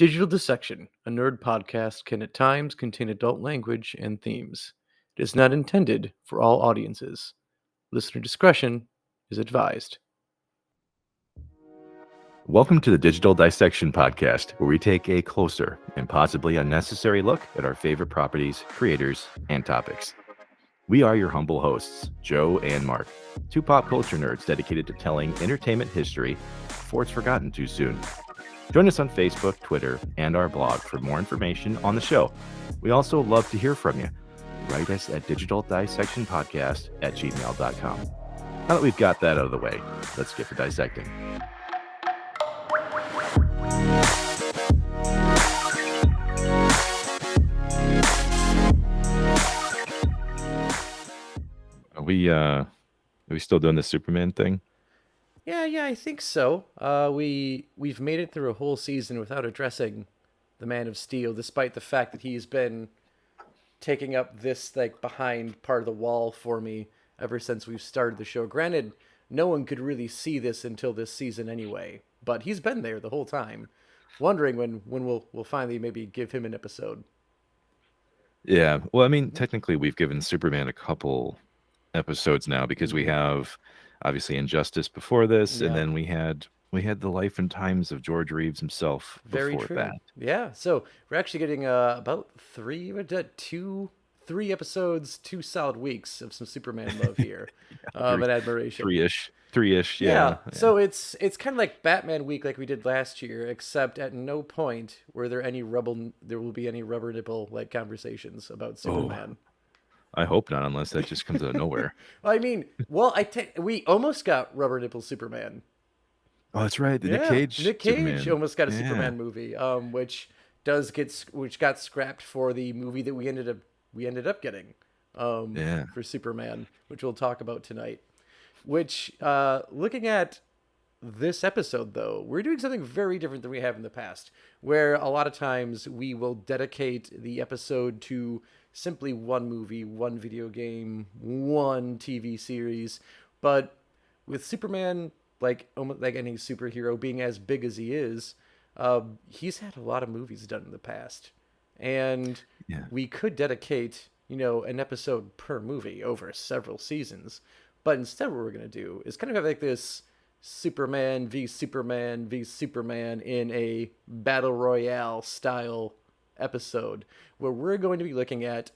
Digital Dissection, a nerd podcast, can at times contain adult language and themes. It is not intended for all audiences. Listener discretion is advised. Welcome to the Digital Dissection podcast, where we take a closer and possibly unnecessary look at our favorite properties, creators, and topics. We are your humble hosts, Joe and Mark, two pop culture nerds dedicated to telling entertainment history before it's forgotten too soon. Join us on Facebook, Twitter, and our blog for more information on the show. We also love to hear from you. Write us at digitaldissectionpodcast@gmail.com. Now that we've got that out of the way, let's get to dissecting. Are we still doing the Superman thing? Yeah, I think so. We've made it through a whole season without addressing the Man of Steel, despite the fact that he's been taking up this behind part of the wall for me ever since we've started the show. Granted, no one could really see this until this season anyway, but he's been there the whole time. Wondering when we'll finally maybe give him an episode. Yeah, well, I mean, technically we've given Superman a couple episodes now because we have obviously Injustice before this, and then we had the life and times of George Reeves himself Very before true. that. Yeah, so we're actually getting about three episodes, 2 solid weeks of some Superman love here, and admiration. Three-ish, Yeah. So it's kind of like Batman week, like we did last year, except at no point were there will be any rubber nipple conversations about Superman. I hope not, unless that just comes out of nowhere. I mean, we almost got rubber nipple Superman. Oh, that's right. Nick Cage Superman. almost got a Superman movie, which got scrapped for the movie that we ended up getting, for Superman, which we'll talk about tonight. Which, looking at this episode, though, we're doing something very different than we have in the past, where a lot of times we will dedicate the episode to simply one movie, one video game, one TV series. But with Superman, almost like any superhero, being as big as he is, he's had a lot of movies done in the past, and we could dedicate an episode per movie over several seasons. But instead, what we're gonna do is kind of have this Superman v Superman v Superman in a battle royale style episode, where we're going to be looking at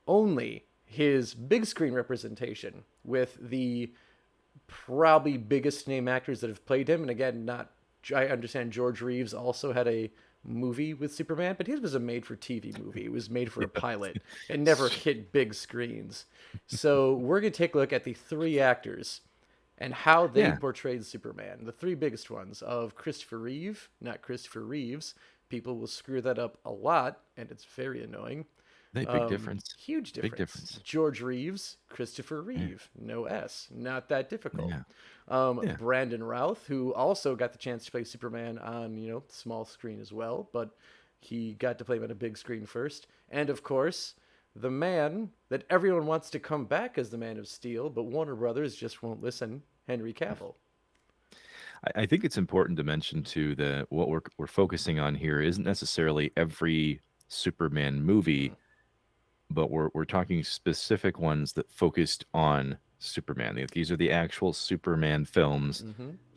only his big screen representation with the probably biggest name actors that have played him. And again, I understand George Reeves also had a movie with Superman, but his was a made-for-TV movie. It was made for a pilot. It never hit big screens. So we're going to take a look at the three actors and how they portrayed Superman. The three biggest ones of Christopher Reeve, not Christopher Reeves. People will screw that up a lot, and it's very annoying. Big difference. Huge difference. Big difference. George Reeves, Christopher Reeve. No S. Not that difficult. Brandon Routh, who also got the chance to play Superman on, small screen as well, but he got to play him on a big screen first. And, of course, the man that everyone wants to come back as the Man of Steel, but Warner Brothers just won't listen, Henry Cavill. I think it's important to mention, too, that what we're focusing on here isn't necessarily every Superman movie, but we're talking specific ones that focused on Superman. These are the actual Superman films,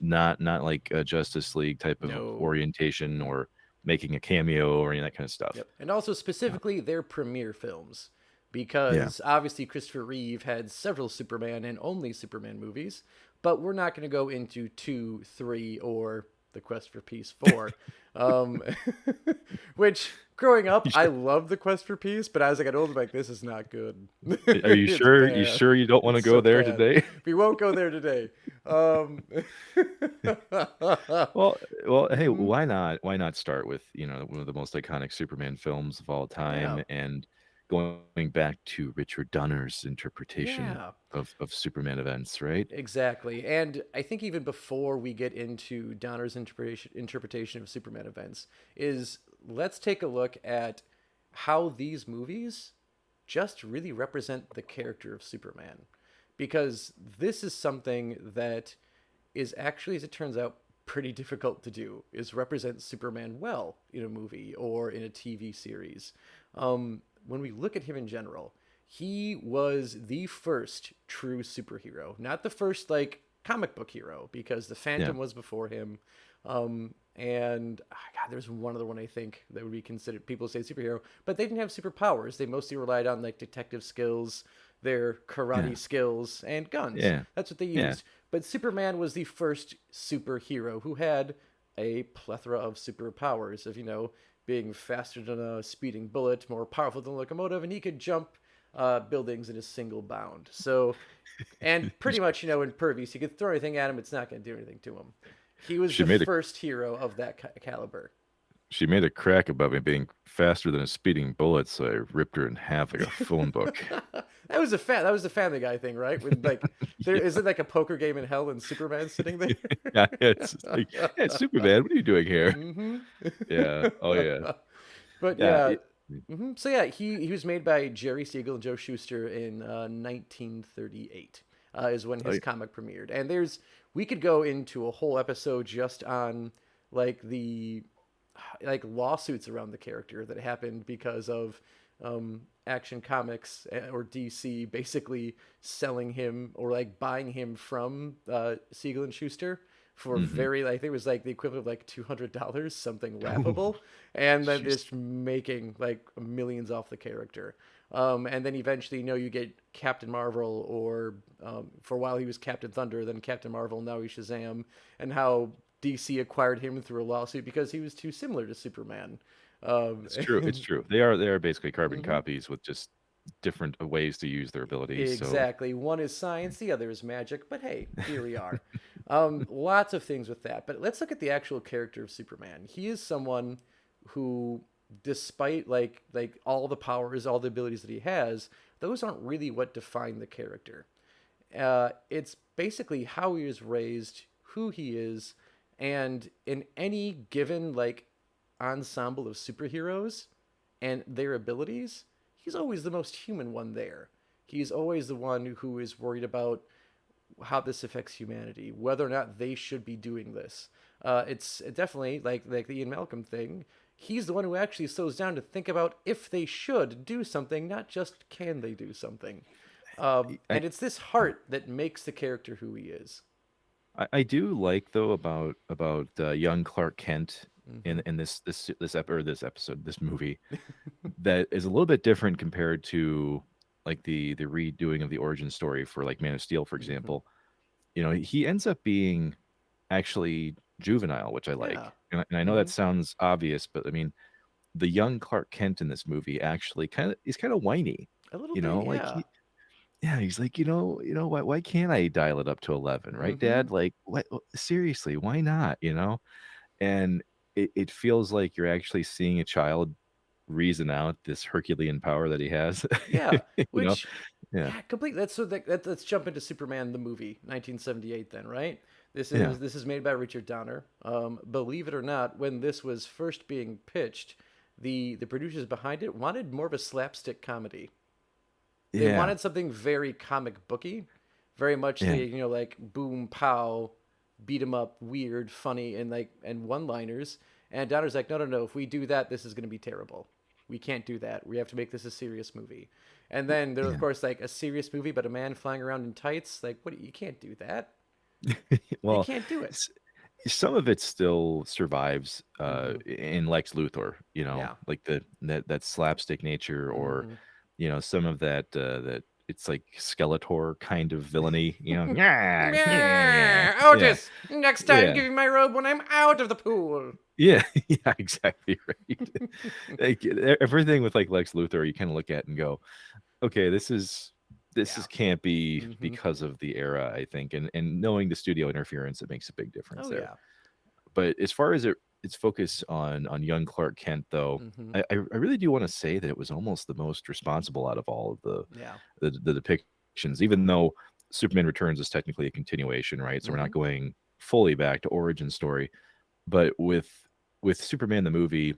not like a Justice League type of orientation or making a cameo or any of that kind of stuff. Yep. And also specifically their premiere films, because obviously Christopher Reeve had several Superman and only Superman movies, but we're not going to go into 2, 3, or The Quest for Peace 4. Which, growing up, I loved The Quest for Peace, but as I got older, this is not good. Are you sure? You sure you don't want to go there today? We won't go there today. Well, hey, why not? Why not start with one of the most iconic Superman films of all time, and going back to Richard Donner's interpretation of Superman events, right? Exactly. And I think even before we get into Donner's interpretation of Superman events, let's take a look at how these movies just really represent the character of Superman. Because this is something that is actually, as it turns out, pretty difficult to do, is represent Superman well in a movie or in a TV series. When we look at him in general, he was the first true superhero, not the first like comic book hero, because the Yeah. Phantom was before him. And God, there's one other one I think that would be considered. People say superhero, but they didn't have superpowers. They mostly relied on like detective skills, their Yeah. karate skills, and guns. Yeah. That's what they Yeah. used. But Superman was the first superhero who had a plethora of superpowers of, being faster than a speeding bullet, more powerful than a locomotive, and he could jump buildings in a single bound. So, and pretty much, impervious. You could throw anything at him, it's not going to do anything to him. He was She the made a first hero of that caliber. she made a crack about me being faster than a speeding bullet, so I ripped her in half like a phone book. That was the Family Guy thing, right? When like there Yeah. is it like a poker game in hell and Superman sitting there. Yeah, it's like, yeah, Superman, what are you doing here? hmm Yeah. Oh yeah. But Yeah. yeah, so yeah, he was made by Jerry Siegel and Joe Shuster in 1938. Is when Oh, his comic premiered, and we could go into a whole episode just on like the lawsuits around the character that happened because of Action Comics or DC basically selling him or like buying him from Siegel and Schuster for very, I think it was like the equivalent of like $200, something laughable, and then jeez. just making like millions off the character. And then eventually, you get Captain Marvel, or for a while he was Captain Thunder, then Captain Marvel, now he's Shazam, and how DC acquired him through a lawsuit because he was too similar to Superman. It's true. It's true. They are basically carbon copies with just different ways to use their abilities. So Exactly. One is science, the other is magic. But hey, here we are. Lots of things with that. But let's look at the actual character of Superman. He is someone who, despite like all the powers, all the abilities that he has, those aren't really what define the character. It's basically how he was raised, who he is, and in any given like ensemble of superheroes and their abilities, he's always the most human one there. He's always the one who is worried about how this affects humanity, whether or not they should be doing this. It's definitely like the Ian Malcolm thing. He's the one who actually slows down to think about if they should do something, not just can they do something. I And it's this heart that makes the character who he is. I do like though about young Clark Kent hmm in this episode, this movie, that is a little bit different compared to like the redoing of the origin story for like Man of Steel, for hmm example. He ends up being actually juvenile, which I Yeah. like. And I know that hmm sounds obvious, but I mean, the young Clark Kent in this movie actually he's kind of whiny. A little bit, Like yeah. yeah, he's like, why can't I dial it up to 11, right, hmm Dad? Like, what? Seriously, why not? And it feels like you're actually seeing a child reason out this Herculean power that he has. Yeah. you know, Which, yeah, yeah, completely. Let's jump into Superman the movie, 1978. Then, right? This yeah, is this is made by Richard Donner. Believe it or not, when this was first being pitched, the producers behind it wanted more of a slapstick comedy. They yeah, wanted something very comic booky, very much yeah. the like boom pow, beat 'em up, weird, funny, and one liners. And Donner's like, no, no, no. If we do that, this is going to be terrible. We can't do that. We have to make this a serious movie. And then there, of Yeah. course, like a serious movie, but a man flying around in tights. Like, what? You can't do that. You Well, can't do it. s- some of it still survives hmm in Lex Luthor, Yeah. like that slapstick nature, or hmm some of that it's like Skeletor kind of villainy, yeah, yeah, Yeah, yeah, Otis. Next time, yeah, give me my robe when I'm out of the pool. yeah, yeah, exactly right. Like everything with like Lex Luthor, you kind of look at and go, okay, this is Yeah. can't be hmm because of the era, I think, and knowing the studio interference, it makes a big difference Oh there. yeah. But as far as its focus on young Clark Kent, though, hmm I really do want to say that it was almost the most responsible out of all of Yeah. the depictions, even though Superman Returns is technically a continuation, right? So we're hmm not going fully back to origin story, but with Superman the movie,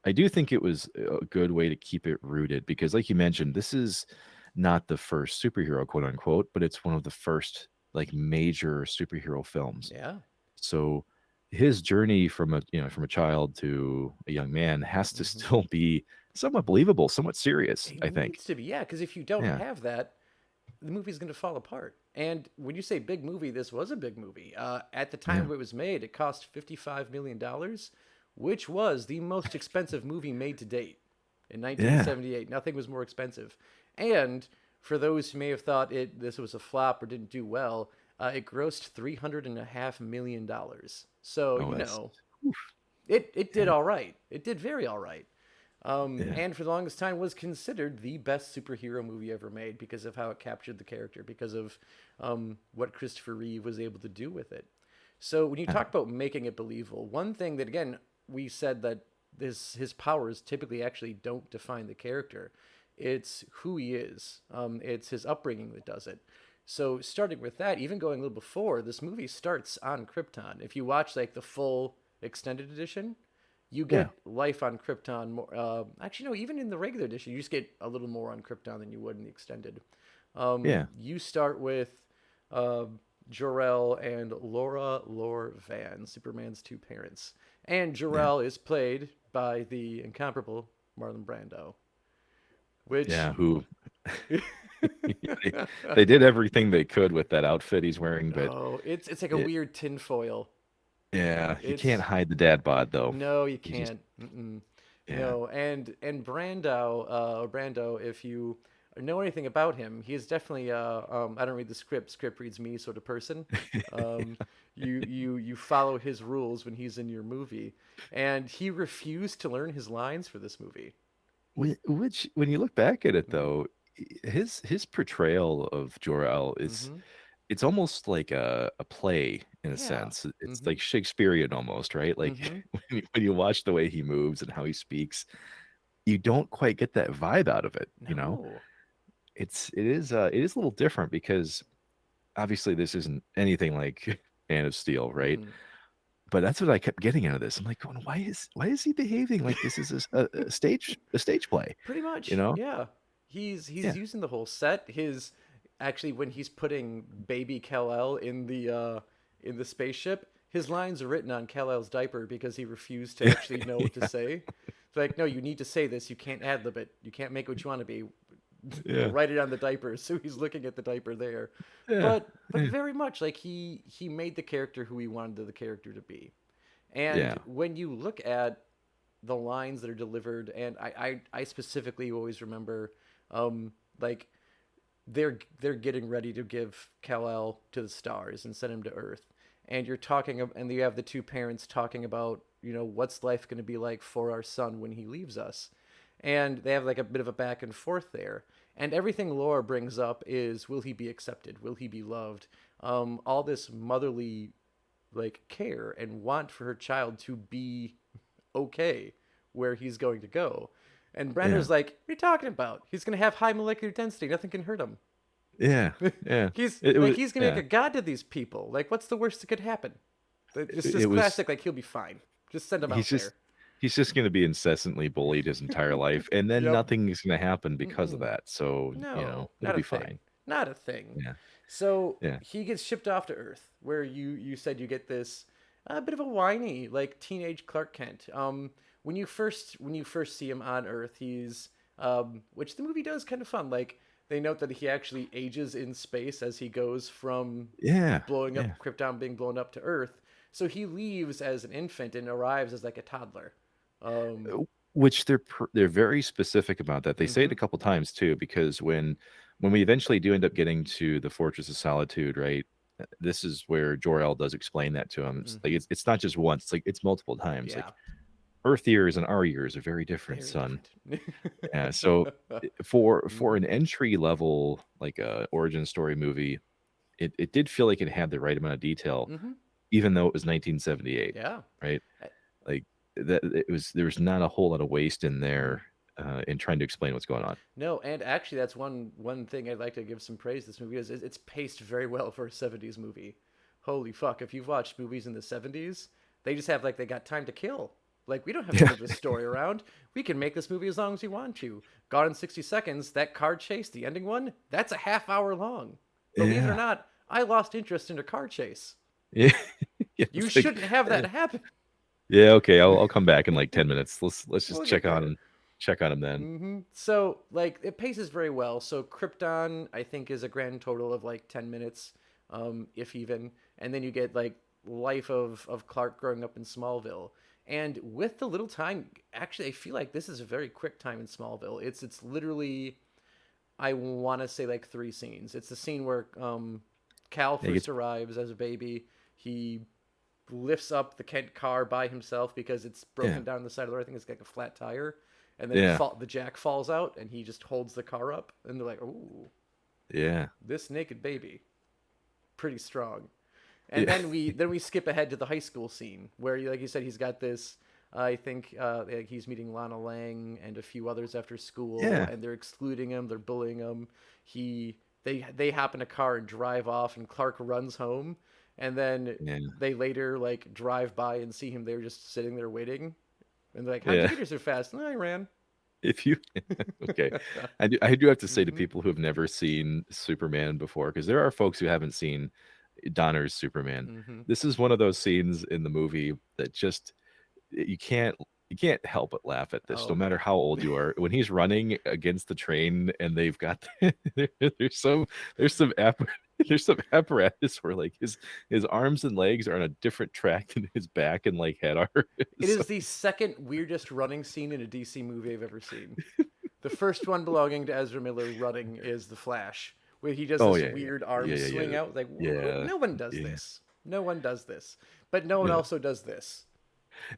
I do think it was a good way to keep it rooted because, like you mentioned, this is not the first superhero, quote unquote, but it's one of the first like major superhero films. Yeah. So his journey from a child to a young man has to Hmm. still be somewhat believable, somewhat serious, It I think. needs to be, yeah, because if you don't Yeah. have that, the movie's going to fall apart. And when you say big movie, this was a big movie. At the time Yeah. it was made, it cost $55 million, which was the most expensive movie made to date in Yeah. 1978. Nothing was more expensive. And for those who may have thought this was a flop or didn't do well, it grossed $300.5 million. So Oh, that's oof. it did Yeah. all right. It did very all right. Yeah. And for the longest time was considered the best superhero movie ever made because of how it captured the character, because of what Christopher Reeve was able to do with it. So when you Yeah. talk about making it believable, one thing that again we said that his powers typically actually don't define the character. It's who he is. It's his upbringing that does it. So starting with that, even going a little before, this movie starts on Krypton. If you watch like the full extended edition, you Yeah. get life on Krypton more. Actually, no, even in the regular edition, you just get a little more on Krypton than you would in the extended. Yeah. You start with uh, Jor-El and Lara Lor-Van, Superman's two parents, and Yeah. Jor-El is played by the incomparable Marlon Brando, which Yeah. Who they, they did everything they could with that outfit he's wearing, but oh, it's like a it weird tinfoil. yeah, you can't It's hide the dad bod though. no, you You just can't. Mm-mm. yeah. No, and Brando, if you know anything about him, he is definitely I don't read the script. Script reads me sort of person. Um, you follow his rules when he's in your movie, and he refused to learn his lines for this movie. Which, when you look back at it, Hmm. though, his portrayal of Jor-El is Hmm. it's almost like a play in a Yeah. sense. It's Hmm. like Shakespearean almost, right? Like Hmm. when you watch the way he moves and how he speaks, you don't quite get that vibe out of it, you know? No. It is a little different because obviously this isn't anything like Man of Steel, right? Mm-mm. But that's what I kept getting out of this. I'm like, going, why is he behaving like this is a stage play? Pretty You much, know? yeah. He's Yeah. using the whole set. His actually when he's putting baby Kal-El in the spaceship, his lines are written on Kal-El's diaper because he refused to actually know what to Yeah. say. It's like, no, you need to say this. You can't ad lib it. You can't make what you want to be. Yeah. Write it on the diaper. So he's looking at the diaper there. Yeah. But Yeah. very much like he made the character who he wanted the character to be. And Yeah. when you look at the lines that are delivered, and I specifically always remember, like they're getting ready to give Kal-El to the stars and send him to Earth, and you're talking, and you have the two parents talking about, what's life going to be like for our son when he leaves us, and they have like a bit of a back and forth there, and everything Laura brings up is, will he be accepted? Will he be loved? All this motherly like care and want for her child to be okay where he's going to go. And Yeah. Brando's like, what are you talking about? He's going to have high molecular density. Nothing can hurt him. Yeah. Yeah. He's It like, was he's going to make yeah. a god to these people. Like, what's the worst that could happen? It's It just was classic. Like, he'll be fine. Just send him he's out there. just he's just going to be incessantly bullied his entire life, and then Yep. nothing is going to happen because of Mm-mm. that. So, No, it'll not a be thing. fine. Not a thing. Yeah. So Yeah. he gets shipped off to Earth, where you said you get this a bit of a whiny like teenage Clark Kent. When you first see him on Earth, he's which the movie does kind of fun. Like they note that he actually ages in space as he goes from Yeah. blowing Yeah. up Krypton being blown up to Earth. So he leaves as an infant and arrives as like a toddler. Um, Which they're very specific about that. They say it mm-hmm, a couple times too, because when we eventually do end up getting to the Fortress of Solitude, right? This is where Jor-El does explain that to him. It's like mm-hmm. it's not just once, it's like it's multiple times. Yeah, Like Earth years and our years are very different, very son. different. Yeah. So for Mm-hmm, an entry level like a origin story movie, it did feel like it had the right amount of detail, mm-hmm. even though it was 1978, Yeah. right? Like that there was not a whole lot of waste in Mm-hmm. there in trying to explain what's going on. No, and actually, that's one thing I'd like to give some praise to this movie is it's paced very well for a '70s movie. Holy fuck! If you've watched movies in the '70s, they just have like they got time to kill. Like we don't have to Yeah. move this story around. We can make this movie as long as we want to. Gone in 60 seconds. That car chase, the ending one, that's a half hour long. Believe it or Yeah. not, I lost interest in a car chase. Yeah. You It's like, shouldn't have that happen. yeah, okay, I'll come back in like 10 minutes. Let's just We'll get there. check on him then. So like it paces very well. So Krypton, I think, is a grand total of like 10 minutes, if even, and then you get like life of Clark growing up in Smallville. And with the little time, actually, I feel like this is a very quick time in Smallville. It's literally, I want to say like 3 scenes. It's the scene where Cal Yeah, he first gets arrives as a baby. He lifts up the Kent car by himself because it's yeah broken down the side of the road. I think it's like a flat tire, and then yeah the jack falls out, and he just holds the car up, and they're like, "Ooh, yeah this naked baby, pretty strong." And yeah then we skip ahead to the high school scene where, like you said, he's got this. I think like he's meeting Lana Lang and a few others after school, yeah and they're excluding him. They're bullying him. They hop in a car and drive off, and Clark runs home, and then yeah they later like drive by and see him there just sitting there waiting, and they're like, "How'd you yeah. get here so fast?" "No, I ran." If you okay, I do have to say to hmm people who have never seen Superman before, because there are folks who haven't seen Donner's Superman. hmm This is one of those scenes in the movie that just you can't you can't help but laugh at this, no Oh matter yeah. how old you are. When he's running against the train and they've got there's some there's some there's some apparatus where like his arms and legs are on a different track than his back and like head are. It So is the second weirdest running scene in a DC movie I've ever seen. The first one belonging to Ezra Miller running is The Flash, where he does oh this yeah weird yeah arm yeah swing yeah out. Like, yeah no one does yeah this. No one does this. But no one yeah. also does this.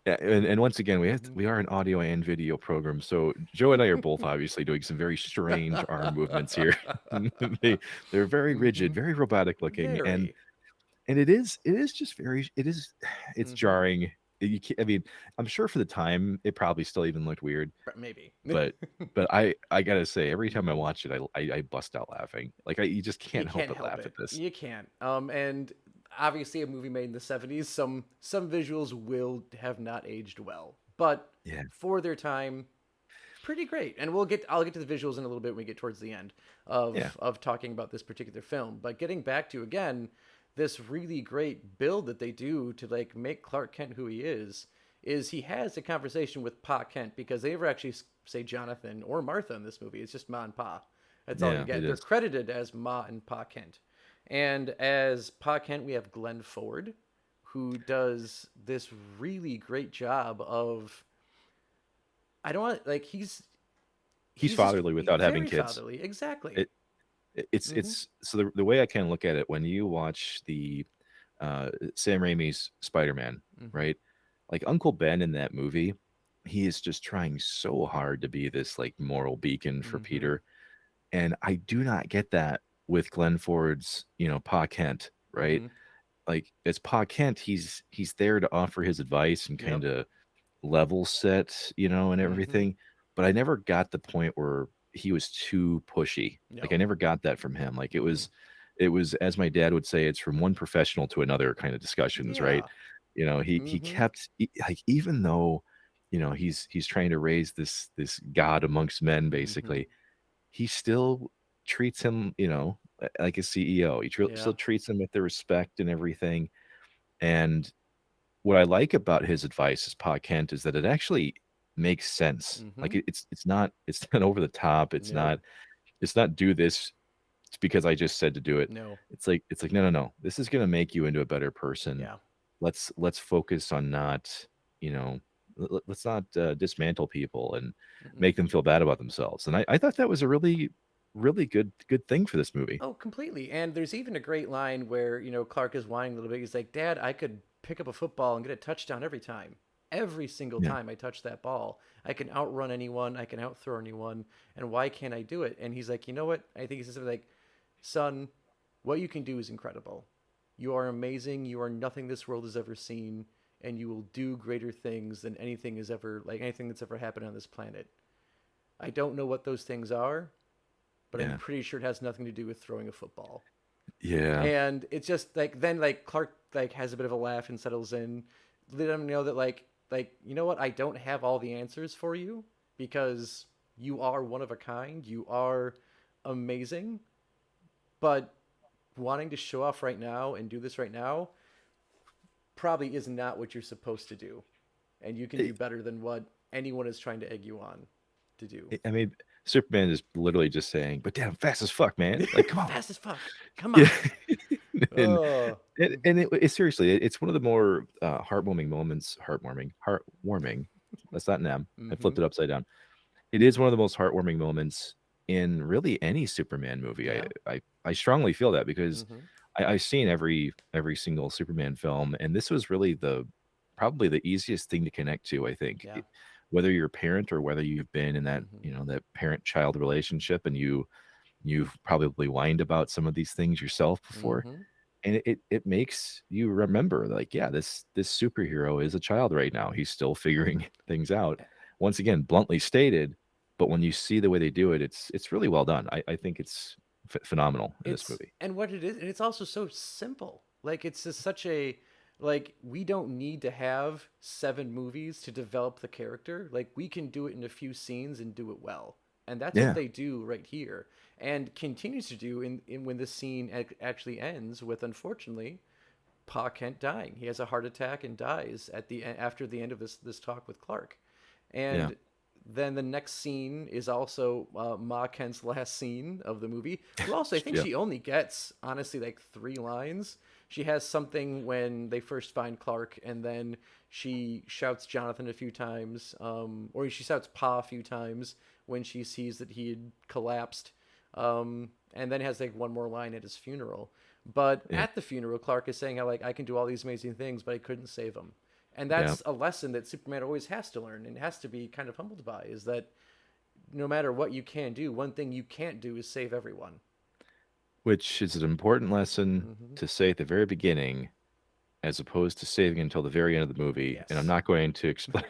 Yeah, and once again, hmm we are an audio and video program, so Joe and I are both obviously doing some very strange arm movements here. they they're very rigid, very robotic looking, Very. and it is just very it's hmm jarring. You can't, I mean, I'm sure for the time it probably still even looked weird, Maybe. but I gotta say every time I hmm watch it, I bust out laughing. Like you just You can't help can't but help laugh at it. this. You can't. And obviously a movie made in the 70s, some visuals will have not aged well. But Yeah, for their time, pretty great. And I'll get to the visuals in a little bit when we get towards the end yeah, of talking about this particular film. But getting back to again this really great build that they do to like make Clark Kent who he is he has a conversation with Pa Kent, because they never actually say Jonathan or Martha in this movie. It's just Ma and Pa. That's all you yeah. It get. They're is. credited as Ma and Pa Kent. And as Pa Kent, we have Glenn Ford, who does this really great job of, I don't want, like, He's he's just fatherly without having very kids. fatherly. Exactly. It hmm it's so the way I kind of look at it when you watch the Sam Raimi's Spider-Man, hmm right? Like Uncle Ben in that movie, he is just trying so hard to be this like moral beacon for hmm Peter, and I do not get that with Glenn Ford's, Pa Kent, right? hmm Like as Pa Kent, he's there to offer his advice and kind Yep. of level set, and hmm everything. But I never got the point where he was too pushy. Like I No. never got that from him. Like Mm-mm. it was as my dad would say, it's from one professional to another kind of discussions, right? Yeah. He hmm kept like even though, he's trying to raise this god amongst men hmm basically, he still treats him, like a CEO. Yeah. Still treats him with the respect and everything. And what I like about his advice as Pa Kent is that it actually makes sense. Like hmm it's not over the top. No. It's not do this because I just said to do it. No. It's like no no no. This is gonna make you into a better person. Yeah. Let's focus on not let's not dismantle people and Mm-mm. make them feel bad about themselves. And I thought that was a really good thing for this movie. Oh, completely. And there's even a great line where, Clark is whining a little bit. He's like, "Dad, I could pick up a football and get a touchdown every time. Every single Yeah time I touch that ball. I can outrun anyone. I can outthrow anyone. And why can't I do it?" And he's like, "You know what?" I think he says something like, "Son, what you can do is incredible. You are amazing. You are nothing this world has ever seen. And you will do greater things than anything has ever, like anything that's ever happened on this planet. I don't know what those things are, but I'm yeah pretty sure it has nothing to do with throwing a football." yeah And it's just like then like Clark like has a bit of a laugh and settles in, let him know that you know what, I don't have all the answers for you, because you are one of a kind, you are amazing, but wanting to show off right now and do this right now, probably is not what you're supposed to do, and you can do better than what anyone is trying to egg you on to do. I mean, Superman is literally just saying, "But damn, fast as fuck, man! Like, come on." Fast as fuck. Come Yeah, on. and Oh. seriously, it's one of the more heartwarming moments. Heartwarming. That's not an M. I Mm-hmm. flipped it upside down. It is one of the most heartwarming moments in really any Superman movie. Yeah. I strongly feel that because Mm-hmm. I've seen every single Superman film, and this was really the probably the easiest thing to connect to. I think Yeah. whether you're a parent or whether you've been in that Mm-hmm. that parent-child relationship, and you've probably whined about some of these things yourself before, Mm-hmm. and it makes you remember, like, yeah, this superhero is a child right now. He's still figuring things out. Once again, bluntly stated, but when you see the way they do it, it's really well done. I think it's phenomenal in this It's movie. and what it is, and it's also so simple. Like it's just such a like we don't need to have 7 movies to develop the character. Like we can do it in a few scenes and do it well. And that's what Yeah, they do right here and continues to do in when this scene actually ends with, unfortunately, Pa Kent dying. He has a heart attack and dies at the after the end of this talk with Clark. yeah, And then the next scene is also Ma Kent's last scene of the movie. Who also, I think yeah, she only gets honestly like 3 lines. She has something when they first find Clark, and then she shouts Jonathan a few times, or she shouts Pa a few times when she sees that he had collapsed, and then has like one more line at his funeral. But yeah, at the funeral, Clark is saying how like I can do all these amazing things, but I couldn't save him. And yeah. that's a lesson that Superman always has to learn and has to be kind of humbled by, is that no matter what you can do, one thing you can't do is save everyone. Which is an important lesson Mm-hmm. to say at the very beginning, as opposed to saving until the very end of the movie. And I'm Yes. not going to explain.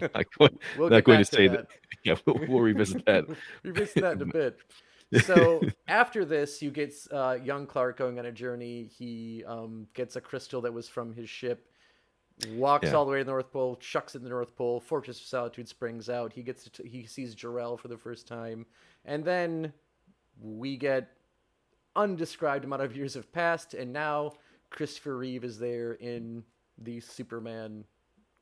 not, going, We'll not get going to back to say that. that. Yeah, we'll revisit that. Revisit that in a bit. So after this, you get young Clark going on a journey. He gets a crystal that was from his ship, walks Yeah, all the way to the North Pole, chucks it in the North Pole. Fortress of Solitude springs out. He gets he sees Jor-El for the first time, and then we get undescribed amount of years have passed, and now Christopher Reeve is there in the Superman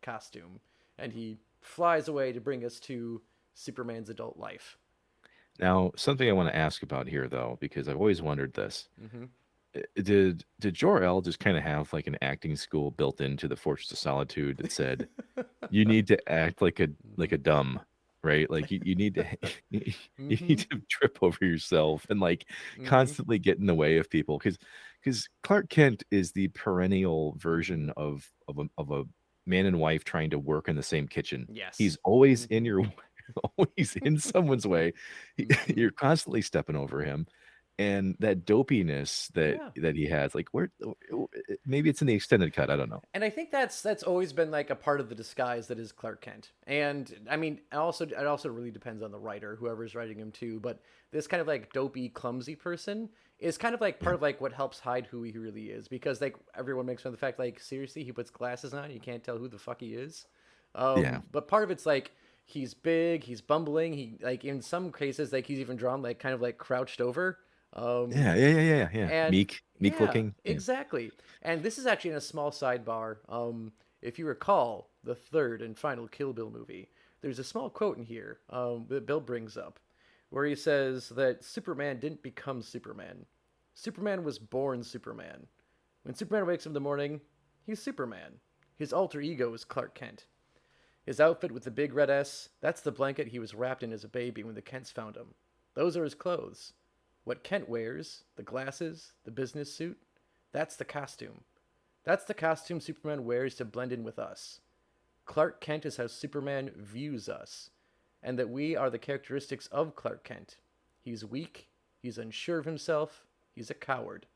costume, and he flies away to bring us to Superman's adult life. now, something I want to ask about here, though, because I've always wondered this. Mm-hmm. Did Jor-El just kind of have like an acting school built into the Fortress of Solitude that said you need to act like Mm-hmm. a dumb, right? Like you need to you Mm-hmm. need to trip over yourself and like Mm-hmm. constantly get in the way of people because Clark Kent is the perennial Mm-hmm. version of a man and wife trying to work in the same kitchen. He's Yes. always in Mm-hmm. your always in someone's way. Mm-hmm. You're constantly stepping over him, and that dopiness that Yeah. he has, like, where maybe it's in the extended cut, I don't know. And I think that's always been like a part of the disguise that is Clark Kent. And I mean, it also really depends on the writer, whoever's writing him too. But this kind of like dopey, clumsy person is kind of like Yeah, part of like what helps hide who he really is, because like everyone makes fun of the fact like seriously he puts glasses on, you can't tell who the fuck he is. yeah, But part of it's like he's big, he's bumbling, he like in some cases like he's even drawn like kind of like crouched over. Um, yeah. and Meek yeah, looking. Yeah, exactly. And this is actually in a small sidebar. If you recall the third and final Kill Bill movie, there's a small quote in here that Bill brings up where he says that Superman didn't become Superman. Superman was born Superman. When Superman wakes up in the morning, he's Superman. His alter ego is Clark Kent. His outfit with the big red S, that's the blanket he was wrapped in as a baby when the Kents found him. Those are his clothes. What Kent wears, the glasses, the business suit, that's the costume. That's the costume Superman wears to blend in with us. Clark Kent is how Superman views us, and that we are the characteristics of Clark Kent. He's weak, he's unsure of himself, he's a coward.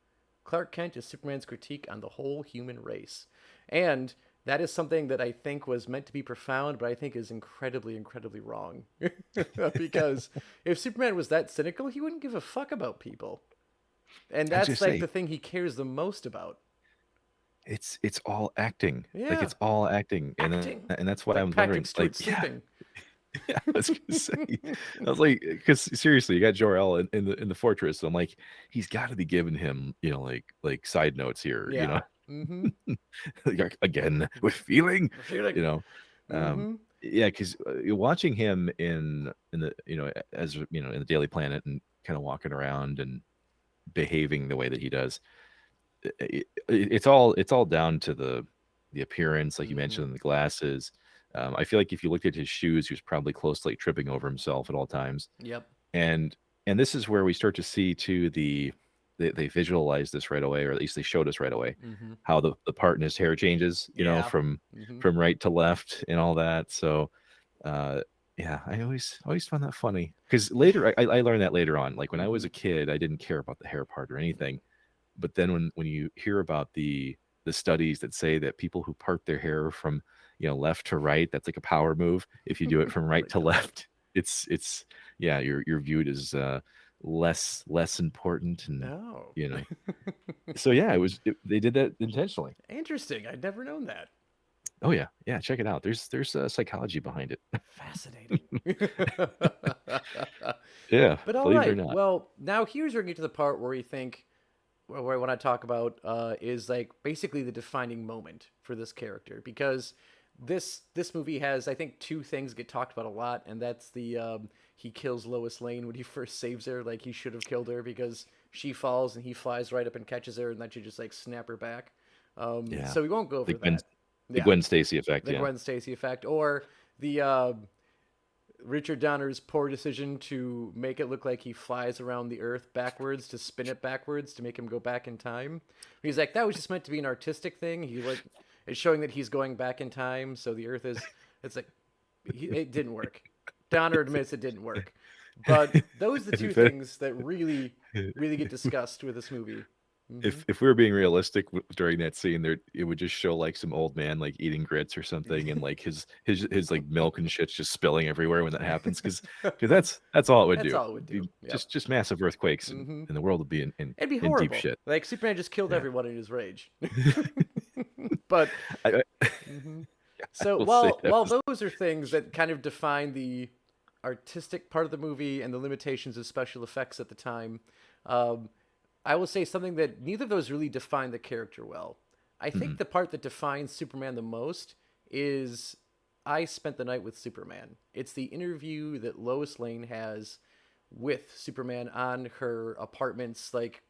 Clark Kent is Superman's critique on the whole human race. And that is something that I think was meant to be profound, but I think is incredibly, incredibly wrong. Because if Superman was that cynical, he wouldn't give a fuck about people. And I that's just like say the thing he cares the most about. it's all acting. Like, Yeah, it's all acting, acting. and that's It's why like I'm wondering, Patrick Stewart like, yeah, sleeping. yeah. I was gonna say, I was like, because seriously, you got Jor-El in the fortress. I'm like, he's got to be giving him, like side notes here, Yeah. Mm-hmm. Again with feeling, Feeling. you know. Um, Mm-hmm. yeah, because watching him in the as in the Daily Planet and kind of walking around and behaving the way that he does, it's all down to the appearance, like you Mm-hmm. mentioned, the glasses. I feel like if you looked at his shoes, he was probably close to like tripping over himself at all times. Yep. And this is where we start to see too they visualize this right away, or at least they showed us right away Mm-hmm. how the part in his hair changes, Yeah. from Mm-hmm. right to left and all that. So uh yeah, I always found that funny because later I learned that later on. Like when I was Mm-hmm. a kid, I didn't care about the hair part or anything. But then when you hear about the studies that say that people who part their hair from left to right, that's like a power move. If you do it from right Right to to left. left, it's yeah, you're viewed as less important, and Oh. you know. So yeah, they did that intentionally. Interesting. I'd never known that. Oh yeah, yeah, check it out. There's psychology behind it. Fascinating. Yeah, But all believe it or right. not. Well, now here's where we get to the part where we think, where I want to talk about is like basically the defining moment for this character, because this movie has, I think, two things get talked about a lot, and that's the he kills Lois Lane when he first saves her. Like he should have killed her because she falls and he flies right up and catches her, and then she just like snap her back. Yeah, So we won't go the over Gwen that. the Yeah, Gwen Stacy effect. the Yeah, Gwen Stacy effect, or the Richard Donner's poor decision to make it look like he flies around the Earth backwards, to spin it backwards to make him go back in time. He's like, that was just meant to be an artistic thing. He like, it's showing that he's going back in time, so the Earth is. It's like, it didn't work. Donner admits it didn't work, but those are the two if it, things that really get discussed with this movie. Mm-hmm. if we were being realistic during that scene, there it would just show like some old man like eating grits or something, and like his like milk and shit's just spilling everywhere when that happens, because that's all it would That's do. all it would do. Yep. Just massive earthquakes, Mm-hmm. and the world would be in It'd be in deep horrible. shit. Like Superman just killed Yeah, everyone in his rage. But hmm I so will say that while was those are things that kind of define the artistic part of the movie and the limitations of special effects at the time, um, I will say something that neither of those really define the character well. I think mhm. the part that defines Superman the most is I spent the night with Superman. It's the interview that Lois Lane has with Superman on her apartment's like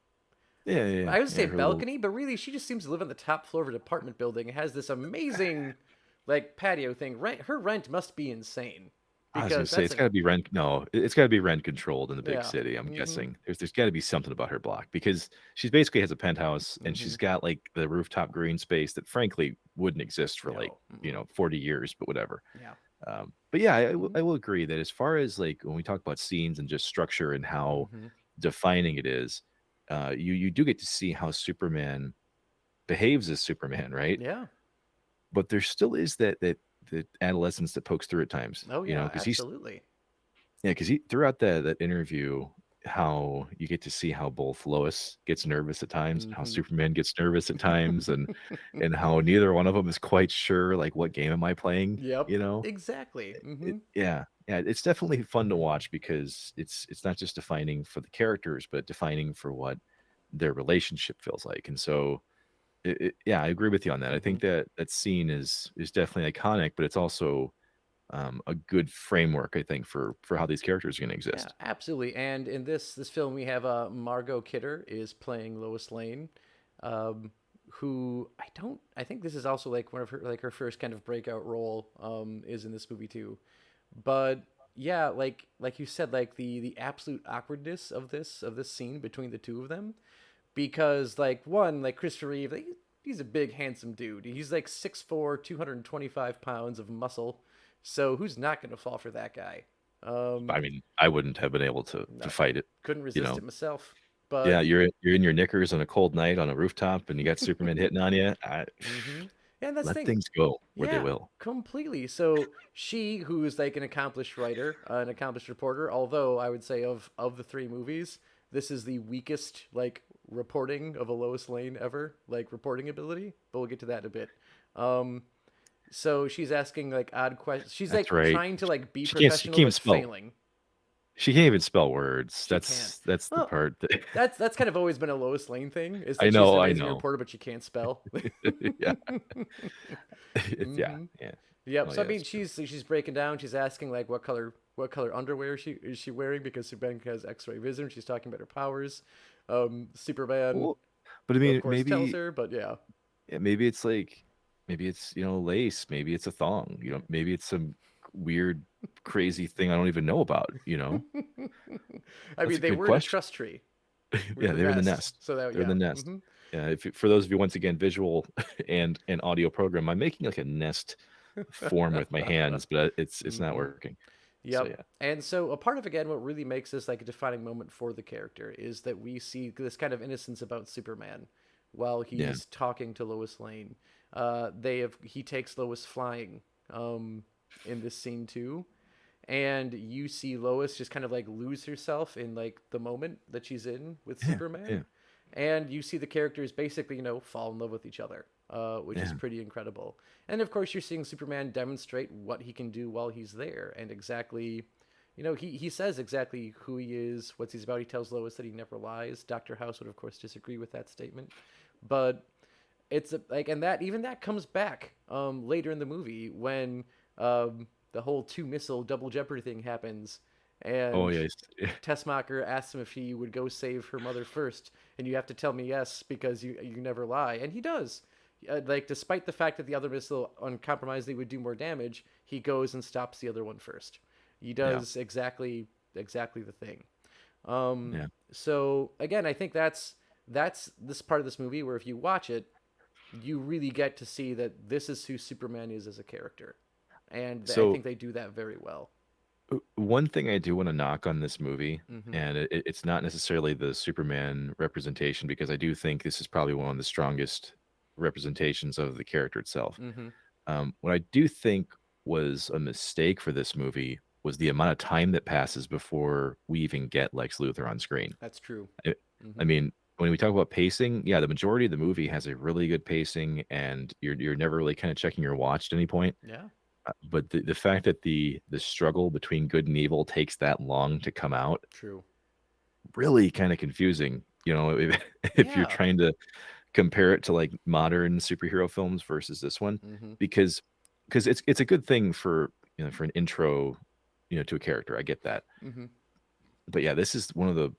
Yeah, yeah, yeah, I would say yeah. Her little balcony, but really she just seems to live on the top floor of an apartment building. It has this amazing like patio thing. Rent her rent must be insane I was gonna because say that's it's an got to be rent. No, it's got to be rent controlled in the big yeah. city. I'm Mhm. guessing there's got to be something about her block because she's basically has a penthouse and Mhm. she's got like the rooftop green space that frankly wouldn't exist for like No. Mm-mm. 40 years, but whatever. Yeah. But yeah, Mhm. I will agree that as far as like when we talk about scenes and just structure and how Mhm. defining it is, you do get to see how Superman behaves as Superman, right? Yeah. But there still is that adolescence that pokes through at times, Oh yeah, because he's absolutely. yeah, because he throughout that interview, how you get to see how both Lois gets nervous at times, how Mhm. Superman gets nervous at times, and how neither one of them is quite sure like what game am I playing, Yep. you know? Exactly. Mhm. Yeah, yeah, it's definitely fun to watch because it's not just defining for the characters, but defining for what their relationship feels like, and so yeah, I agree with you on that. I think Mhm. that scene is definitely iconic, but it's also a good framework, I think, for how these characters are going to Yeah, exist. absolutely. And in this film, we have Margot Kidder is playing Lois Lane, um, who I think this is also like one of her like her first kind of breakout role is in this movie too. But yeah, like you said, like the absolute awkwardness of this scene between the two of them, because like one like Christopher Reeve, like, he's a big handsome dude. He's like 6'4", 225 pounds of muscle. So who's not gonna fall for that guy? Um, I mean, I wouldn't have been able to no, fight it, couldn't you resist know. it myself. Yeah, But you're in your knickers on a cold night on a rooftop, and you got Superman hitting on you. hmm yeah, that's the Let thing. things go where they Yeah, will. completely. So she, who is like an accomplished writer, an accomplished reporter, although I would say of the three movies, this is the weakest like reporting of a Lois Lane ever, like reporting ability. But we'll get to that in a bit. Um, so she's asking like odd questions. She's That's like right. trying to like be She professional can't but spell. failing. She can't even spell words. She can't. That's the Well, part that that's kind of always been a Lois Lane thing, is I that she's an know, I amazing know. reporter, but she can't spell. Yeah. Yeah, hmm yeah. Yep. Oh So I yeah, mean, that's true. she's breaking down. She's asking like what color underwear is she wearing because Superman has X-ray vision. She's talking about her powers. Superman, Well, but I of mean, course, tells her, but yeah. maybe it's like, maybe it's, lace, maybe it's a thong, maybe it's some weird, crazy thing I don't even know about, I That's mean, a they good were in a question. trust tree with Yeah, the they're in the nest, nest. so that They're in the yeah. nest. Yeah, for those of you, once again, visual and audio program, I'm making like a nest form with my hands, but it's not hmm working. So Yep. yeah, And so a part of again what really makes this like a defining moment for the character is that we see this kind of innocence about Superman while yeah, he's talking to Lois Lane. He takes Lois flying um, in this scene too, and you see Lois just kind of like lose herself in like the moment that she's in with yeah, Superman, yeah, and you see the characters basically fall in love with each other, which is yeah. pretty incredible. And of course, you're seeing Superman demonstrate what he can do while he's there, and exactly. He says exactly who he is, what he's about. He tells Lois that he never lies. Dr. House would, of course, disagree with that statement. But and that even that comes back later in the movie when the whole two missile double jeopardy thing happens, Oh and yes, Tessmacher asks him if he would go save her mother first, and you have to tell me yes because you never lie, and he does. Like despite the fact that the other missile uncompromisedly would do more damage, he goes and stops the other one first. He yeah, does exactly the thing. Um, yeah. so again, I think that's this part of this movie where if you watch it, you really get to see that this is who Superman is as a character, and I So think they do that very well. one thing I do want to knock on this movie, Mm-hmm. and it's not necessarily the Superman representation, because I do think this is probably one of the strongest representations of the character itself. Mm-hmm. What I do think was a mistake for this movie was the amount of time that passes before we even get Lex Luthor on screen. That's true. I, I Mm-hmm. mean, when we talk about pacing, yeah, the majority of the movie has a really good pacing, and you're never really kind of checking your watch at any point. Yeah. But the fact that the struggle between good and evil takes that long to come out, True. really kind of confusing. If you're Yeah. trying to compare it to like modern superhero films versus this one, Mm-hmm. because it's a good thing for, for an intro, to a character. I get that, Mm-hmm. but yeah, this is one of the,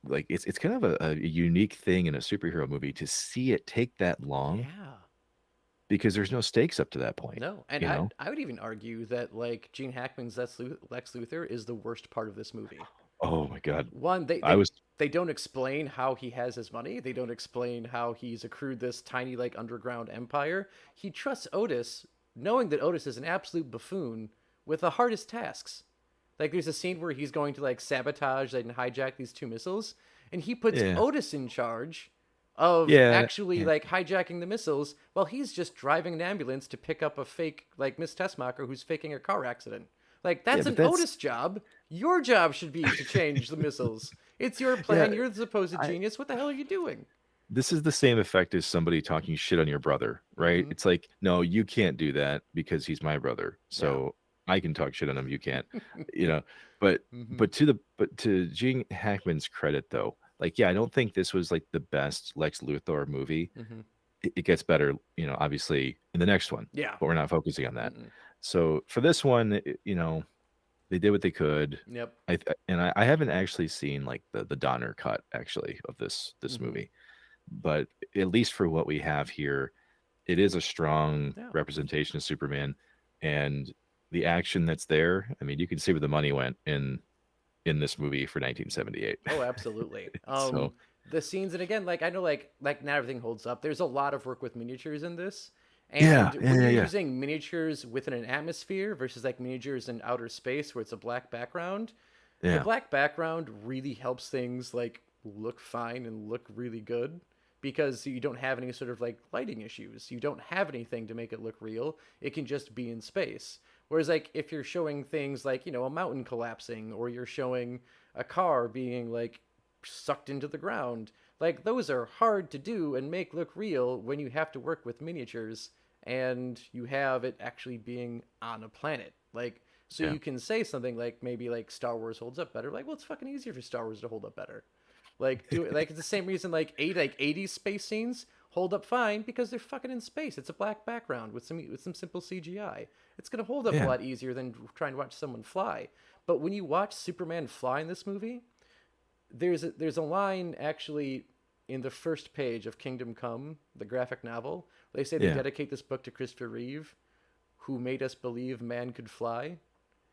like, it's kind of a unique thing in a superhero movie to see it take that long, Yeah. because there's no stakes up to that point. No, and You know? I would even argue that like Gene Hackman's Lex Luthor is the worst part of this movie. Oh my god, One, I was they don't explain how he has his money. They don't explain how he's accrued this tiny like underground empire. He trusts Otis, knowing that Otis is an absolute buffoon with the hardest tasks. Like there's a scene where he's going to like sabotage and hijack these two missiles, and he puts yeah, Otis in charge of yeah, actually yeah, like hijacking the missiles while he's just driving an ambulance to pick up a fake like Miss Tessmacher who's faking a car accident. Like yeah, that's but an that's Otis job. Your job should be to change the missiles. It's your yeah. plan. You're the supposed I genius. What the hell are you doing? This is the same effect as somebody talking shit on your brother, right? Mm-hmm. It's like, no, you can't do that because he's my brother. Yeah. So I can talk shit on him, you can't. You know, but Mm-hmm. but to Gene Hackman's credit though, like, yeah, I don't think this was like the best Lex Luthor movie. Mm-hmm. It gets better, obviously in the next one, Yeah. but we're not focusing on that. Mm-mm. So for this one, they did what they could. Yep. I haven't actually seen like the Donner cut actually of this Mm-hmm. movie, but at least for what we have here, it is a strong Yeah. representation of Superman, and the action that's there. I mean, you can see where the money went in this movie for 1978. Oh, absolutely. So The scenes, and again, like I know, like not everything holds up. There's a lot of work with miniatures in this, yeah, and yeah, when yeah, you're yeah, using miniatures within an atmosphere versus like miniatures in outer space where it's a black background, the yeah, black background really helps things like look fine and look really good because you don't have any sort of like lighting issues. You don't have anything to make it look real. It can just be in space. Whereas like if you're showing things like, a mountain collapsing or you're showing a car being like sucked into the ground, like those are hard to do and make look real when you have to work with miniatures and you have it actually being on a planet. Like So Yeah. you can say something like maybe like Star Wars holds up better. Like, well, it's fucking easier for Star Wars to hold up better. Like do it like it's the same reason like 80s space scenes hold up fine because they're fucking in space. It's a black background with some simple CGI. It's gonna hold up a Yeah. lot easier than trying to watch someone fly. But when you watch Superman fly in this movie, there's a line actually in the first page of Kingdom Come, the graphic novel. They say they Yeah. dedicate this book to Christopher Reeve, who made us believe man could fly.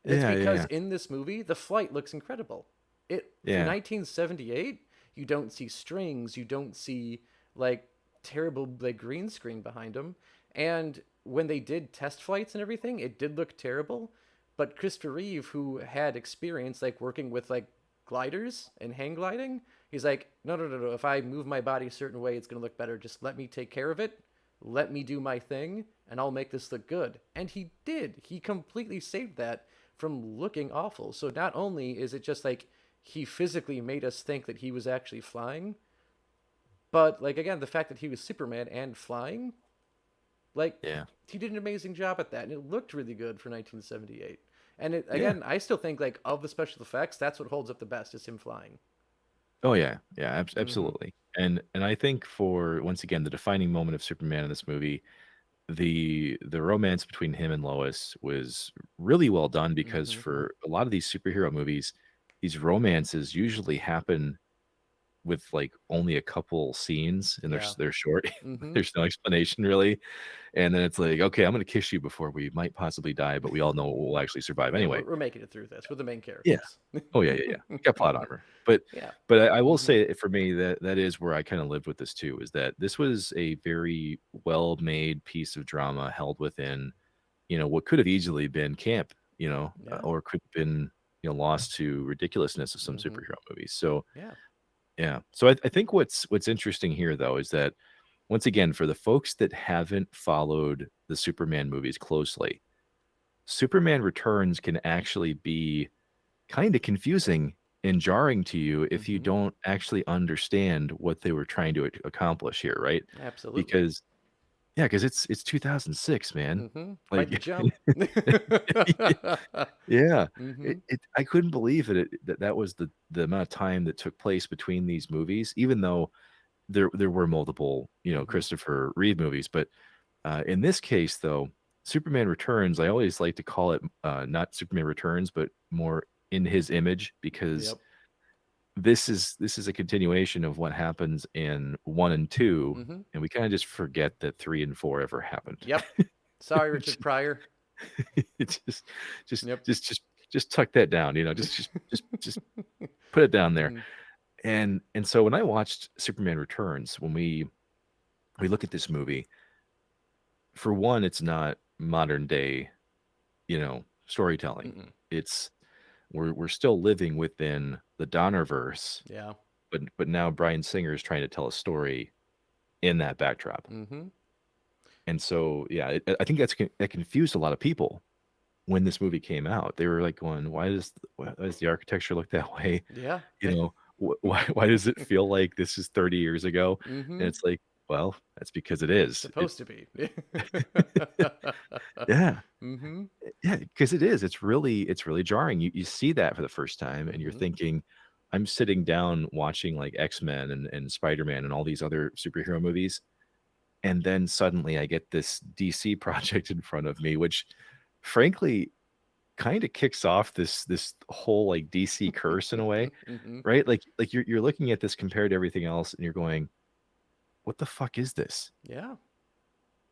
And it's Yeah. because Yeah. in this movie, the flight looks incredible. It for Yeah. 1978, you don't see strings, you don't see like terrible like green screen behind them. And when they did test flights and everything, it did look terrible. But Christopher Reeve, who had experience like working with like gliders and hang gliding, he's like, no, no, no, no. If I move my body a certain way, it's gonna look better. Just let me take care of it. Let me do my thing, and I'll make this look good. And he did. He completely saved that from looking awful. So not only is it just like he physically made us think that he was actually flying, but like again, the fact that he was Superman and flying, like Yeah. he did an amazing job at that, and it looked really good for 1978. And it, Yeah. again, I still think like of the special effects, that's what holds up the best is him flying. Oh yeah. Yeah. Mm-hmm. Absolutely. And I think for once again the defining moment of Superman in this movie, the romance between him and Lois was really well done because Mm-hmm. for a lot of these superhero movies, these romances usually happen with like only a couple scenes and Yeah. they're short. Mm-hmm. There's no explanation really. And then it's like, okay, I'm gonna kiss you before we might possibly die, but we all know we'll actually survive Yeah, anyway. we're making it through this. We're the main Yeah. characters. Oh yeah, yeah, yeah. Got plot armor. But Yeah. I will Mm-hmm. say for me that that is where I kind of lived with this too, is that this was a very well made piece of drama held within, what could have easily been camp, Yeah. or could have been, lost to ridiculousness of some Mm-hmm. superhero movies. So Yeah. yeah. So I think what's interesting here though is that once again, for the folks that haven't followed the Superman movies closely, Superman Returns can actually be kind of confusing and jarring to you if you Mm-hmm. don't actually understand what they were trying to accomplish here, right? Absolutely. Because yeah, because it's 2006, man. Mm-hmm. Quite the Like, jump. yeah, Mm-hmm. I couldn't believe that was the amount of time that took place between these movies, even though there were multiple, Mm-hmm. Christopher Reeve movies, but in this case, though, Superman Returns, I always like to call it not Superman Returns, but more in his image because Yep. this is a continuation of what happens in 1 and 2, Mm-hmm. and we kind of just forget that 3 and 4 ever happened. Yep. Sorry, Richard Pryor. It's just Yep. just just just tuck that down, just put it down there. Mm-hmm. And so when I watched Superman Returns, when we look at this movie, for one, it's not modern day, storytelling. Mm-mm. It's we're still living within the Donnerverse, Yeah. but now Bryan Singer is trying to tell a story in that backdrop. Mm-hmm. And so, yeah, I think that confused a lot of people when this movie came out. They were like going, why does the architecture look that way? Yeah. You know, why does it feel like this is 30 years ago? And Mm-hmm. it's like, well, that's because it is. Supposed to be. Yeah. Mm-hmm. Yeah, because it is. It's really jarring. You see that for the first time, and you're Mm-hmm. thinking, I'm sitting down watching like X-Men and Spider-Man and all these other superhero movies, and then suddenly I get this DC project in front of me, which frankly kind of kicks off this whole like DC curse in a way, Mm-hmm. right? Like you're looking at this compared to everything else, and you're going, what the fuck is this? Yeah.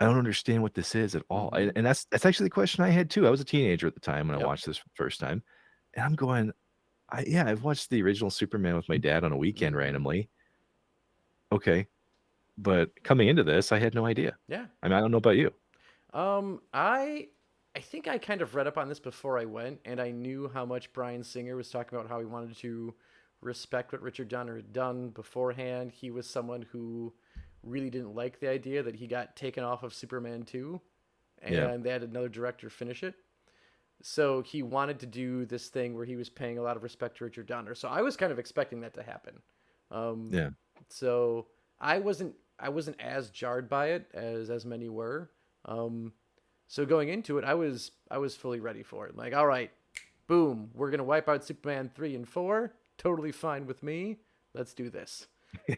I don't understand what this is at all. Mm-hmm. And that's actually the question I had too. I was a teenager at the time when I Yep. watched this first time. And I'm going, yeah, I've watched the original Superman with my dad on a weekend Mm-hmm. randomly. Okay. But coming into this, I had no idea. Yeah. I mean, I don't know about you. I think I kind of read up on this before I went, and I knew how much Bryan Singer was talking about how he wanted to respect what Richard Donner had done beforehand. He was someone who really didn't like the idea that he got taken off of Superman 2 Yeah. and they had another director finish it. So he wanted to do this thing where he was paying a lot of respect to Richard Donner. So I was kind of expecting that to happen. Um, Yeah. so I wasn't as jarred by it as many were. Um, so going into it, I was fully ready for it. Like, all right, boom, we're gonna wipe out Superman 3 and 4. Totally fine with me. Let's do this.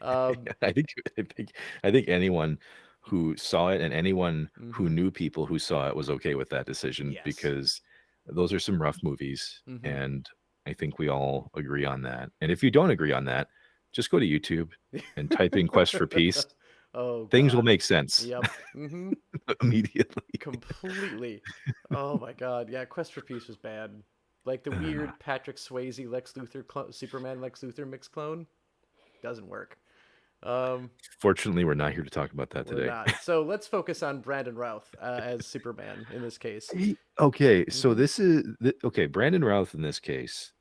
I think I think I think anyone who saw it and anyone who Mm-hmm. knew people who saw it was okay with that decision Yes. because those are some rough movies, Mm-hmm. and I think we all agree on that. And if you don't agree on that, just go to YouTube and type in "Quest for Peace." Oh Things will God. make sense Yep. Mm-hmm. immediately. Completely. Oh my God. Yeah, Quest for Peace was bad. Like the weird Patrick Swayze Lex Luthor Superman Lex Luthor mix clone doesn't work. Um, Fortunately, we're not here to talk about that we're today. not. So let's focus on Brandon Routh as Superman in this case. Okay, so Mm-hmm. this is okay. Brandon Routh in this case,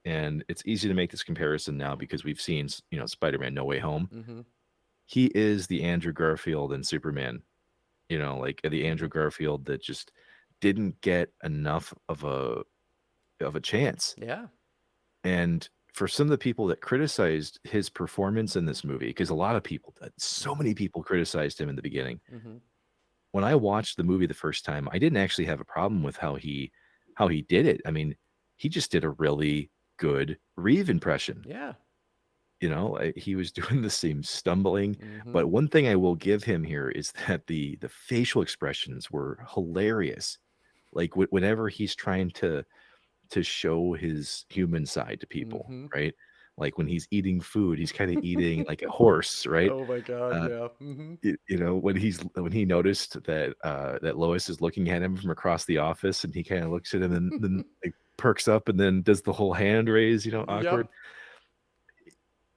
and it's easy to make this comparison now because we've seen Spider-Man: No Way Home. Mm-hmm. He is the Andrew Garfield in Superman. Like the Mm-hmm. Andrew Garfield that just didn't get enough of a chance. Yeah. And for some of the people that criticized his performance in this movie, because a lot of people did, so Mm-hmm. many people criticized him in the beginning. Mm-hmm. When I watched the movie the first time, I didn't actually have a problem with how he did it. I mean, he just did a really good Reeve impression. Yeah. He was doing the same stumbling, Mm-hmm. but one thing I will give him here is that the facial expressions were hilarious. Like whenever he's trying to show his human side to people, Mm-hmm. right? Like when he's eating food, he's kind of eating like a horse, right? Oh my God. Uh, Yeah. Mm-hmm. when he noticed that Lois is looking at him from across the office, and he kind of looks at him and then like perks up and then does the whole hand raise, awkward. Yep.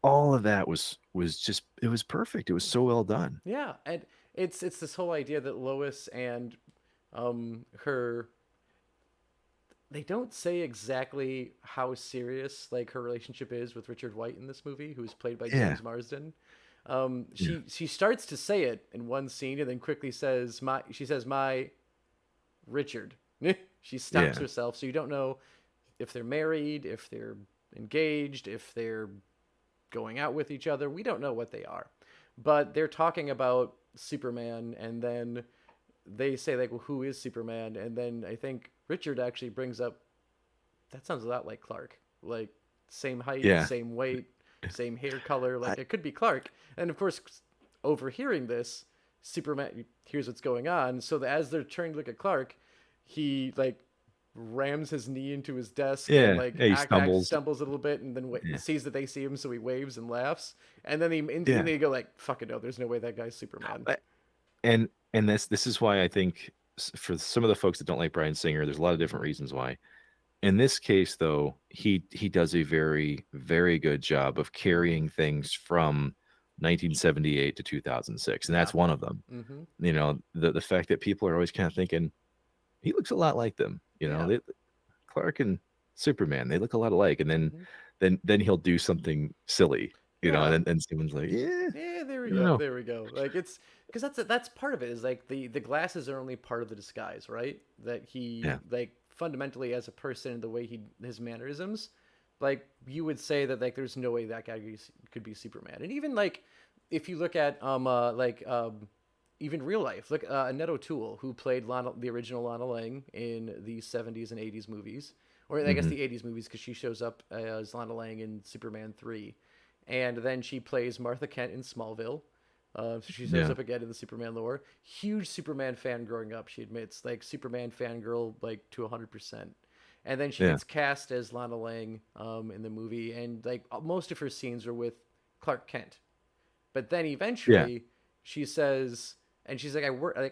All of that was just it was perfect. It was so well done. Yeah, and it's this whole idea that Lois and her they don't say exactly how serious like her relationship is with Richard White in this movie, who's played by Yeah, James Marsden. yeah, She starts to say it in one scene and then quickly says my Richard. She stops yeah, herself, so you don't know if they're married, if they're engaged, if they're going out with each other. We don't know what they are, but they're talking about Superman, and then they say like, "Well, who is Superman?" And then I think Richard actually brings up that sounds a lot like Clark, like same height, yeah. same weight, same hair color. I, Like it could be Clark. And of course, overhearing this, Superman hears what's going on. So that as they're turning to look at Clark, he like rams his knee into his desk and yeah, like yeah. He act stumbles. stumbles a little bit and then Yeah, sees that they see him, so he waves and laughs. And then they yeah. instantly go like, "Fuck it, no, there's no way that guy's Superman." I- and this is why I think for some of the folks that don't like Bryan Singer, there's a lot of different reasons why. In this case, though, he does a very, very good job of Mm-hmm. carrying things from 1978 to 2006, and Yeah. that's one of them. Mm-hmm. The fact that people are always kind of thinking he looks a lot like them. Yeah. Clark and Superman, they look a lot alike, and then Mm-hmm. then he'll do something silly, and Yeah. then someone's like, yeah, Yeah, there we I don't go. know, There we go. Like it's because that's part of it is like the glasses are only part of the disguise, right? That he yeah, like fundamentally as a person, the way he his mannerisms, like you would say that like there's no way that guy could be Superman. And even like if you look at even real life, look Annette O'Toole who played the original Lana Lang in the 70s and 80s movies, or I guess hmm the 80s movies because she shows up as Lana Lang in Superman 3, and then she plays Martha Kent in Smallville. So she shows yeah, up again in the Superman lore. Huge Superman fan growing up, she admits, like Superman fangirl, like to 100%. And then she yeah, gets cast as Lana Lang in the movie, and like most of her scenes are with Clark Kent. But then yeah, eventually, she says, and she's like,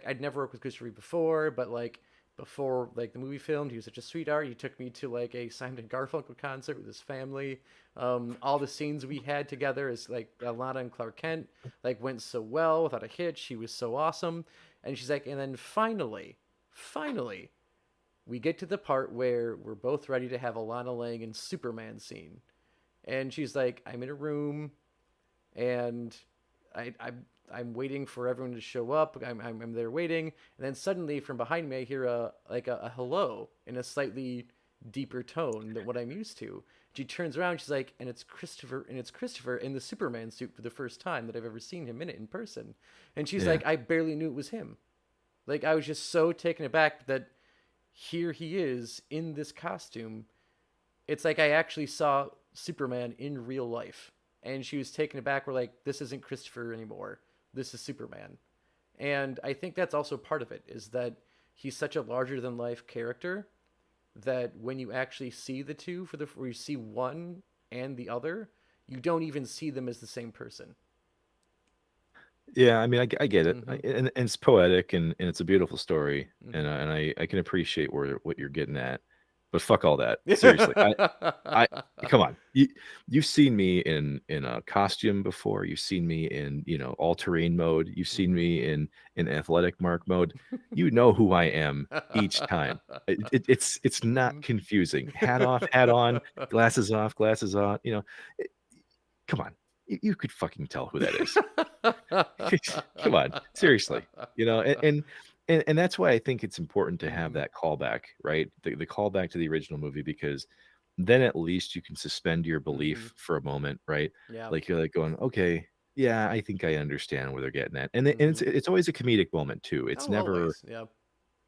I'd never worked with Christopher Reeve before, but like before like the movie filmed, he was such a sweetheart. He took me to like a Simon and Garfunkel concert with his family. All the scenes we had together as like Lana and Clark Kent like went so well without a hitch. He was so awesome. And she's like, and then finally, we get to the part where we're both ready to have a Lana Lang and Superman scene. And she's like, I'm in a room and I'm waiting for everyone to show up. I'm there waiting, and then suddenly from behind me I hear a hello in a slightly deeper tone than what I'm used to. She turns around, she's like, and it's Christopher in the Superman suit for the first time that I've ever seen him in it in person. And she's yeah. like, I barely knew it was him. Like I was just so taken aback that here he is in this costume, it's like I actually saw Superman in real life, and she was taken aback. We're like, this isn't Christopher anymore. This is Superman, and I think that's also part of it is that he's such a larger than life character that when you actually see the two for the where you see one and the other, you don't even see them as the same person. Yeah, I mean, I get it, Mm-hmm. and it's poetic, and it's a beautiful story, Mm-hmm. and I can appreciate where what you're getting at, but fuck all that. Seriously, I come on, you've seen me in a costume before. You've seen me in all terrain mode. You've seen Mm-hmm. me in athletic mark mode. You know who I am each time. It's not Mm-hmm. confusing. Hat off, hat on. Glasses off, glasses on. It- come on, you could fucking tell who that is. Come on, seriously. And that's why I think it's important to have Mm-hmm. that callback, right? The callback to the original movie, because then at least you can suspend your Mm-hmm. belief for a moment, right? Yeah. Like you're like going, okay, yeah, I think I understand where they're getting at, and Mm-hmm. it's always a comedic moment too. It's Oh, never, always. Yeah.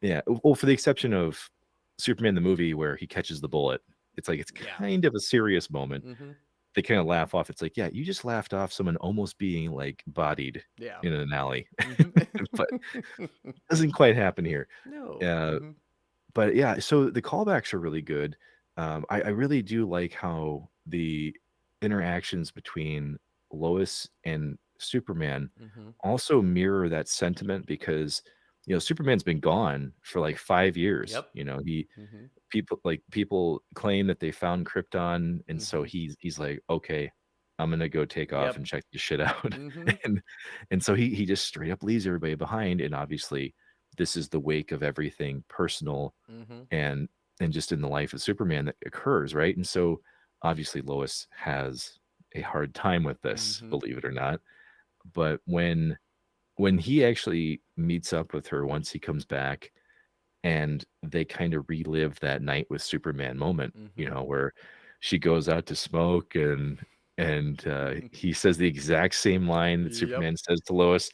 yeah. Well, for the exception of Superman the movie where he catches the bullet, it's like it's Yeah. kind of a serious moment. Mm-hmm. They kind of laugh off. It's like, yeah, you just laughed off someone almost being like bodied Yeah. in an alley, but Mm-hmm. doesn't quite happen here. No. Uh, Mm-hmm. but yeah, so the callbacks are really good. I really do like how the interactions between Lois and Superman Mm-hmm. also mirror that sentiment because Superman's been gone for like 5 years. Yep. He Mm-hmm. people claim that they found Krypton, and so Mm-hmm. he's like, okay, I'm gonna go take off Yep. and check this shit out, Mm-hmm. and and so he just straight up leaves everybody behind, and obviously this is the wake of everything personal Mm-hmm. and just in the life of Superman that occurs, right? And so obviously Lois has a hard time with this, Mm-hmm. believe it or not. But when he actually meets up with her once he comes back and they kind of relive that night with Superman moment, Mm-hmm. where she goes out to smoke and he says the exact same line that Yep. Superman says to Lois,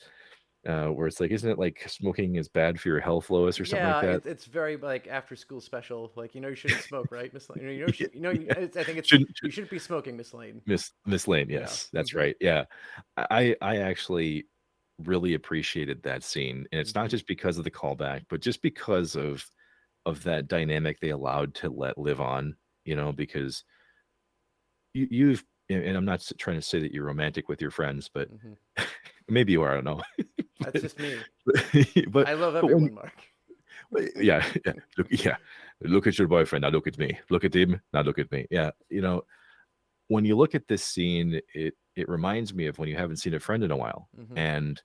where it's like, "Isn't it like smoking is bad for your health, Lois," or something like Yeah, that? it's very like after school special. Like you shouldn't smoke, right, Miss Lane? Yeah, yeah. I think it's Shouldn't you shouldn't be smoking, Miss Lane. Miss Lane, Yeah. yes, that's Mm-hmm. right. Yeah, I actually really appreciated that scene, and it's not Mm-hmm. just because of the callback, but just because of that dynamic they allowed to let live on. Because you've and I'm not trying to say that you're romantic with your friends, but Mm-hmm. maybe you are. I don't know, That's but just me. but I love but when everyone, Mark. yeah, look at your boyfriend, now look at me, look at him, now look at me. Yeah, when you look at this scene, it reminds me of when you haven't seen a friend in a while, Mm-hmm. and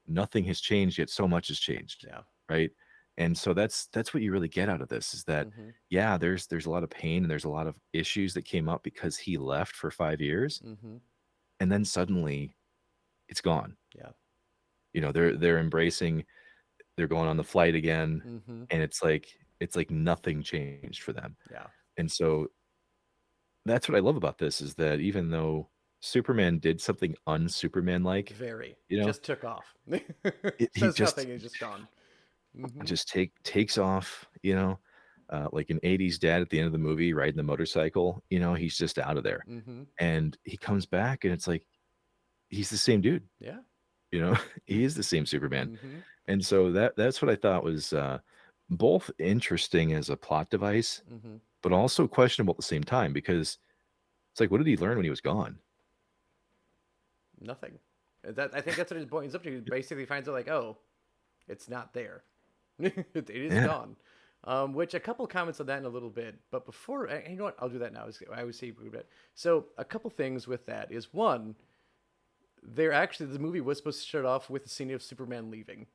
nothing has changed yet so much has changed, Yeah. right? And so that's what you really get out of this is that, Mm-hmm. yeah, there's a lot of pain and there's a lot of issues that came up because he left for 5 years, Mm-hmm. and then suddenly it's gone. Yeah. They're embracing, they're going on the flight again, Mm-hmm. and it's like nothing changed for them. Yeah. And so that's what I love about this is that even though Superman did something un-Superman like, Very. you know, Just took off. he Says just nothing. He's just gone. Mm-hmm. takes off, like an 80s dad at the end of the movie riding the motorcycle, he's just out of there. Mm-hmm. And he comes back and it's like he's the same dude, Yeah. you know. He is the same Superman. Mm-hmm. And so that's what I thought was both interesting as a plot device, Mm-hmm. but also questionable at the same time because it's like, what did he learn when he was gone? Nothing. That I think that's what his point is up to. He basically finds out like, oh, it's not there. It is Yeah. gone. Which a couple comments on that in a little bit, but before you know what, I'll do that now. I always say it. So a couple things with that is one, they're actually the movie was supposed to start off with a scene of Superman leaving,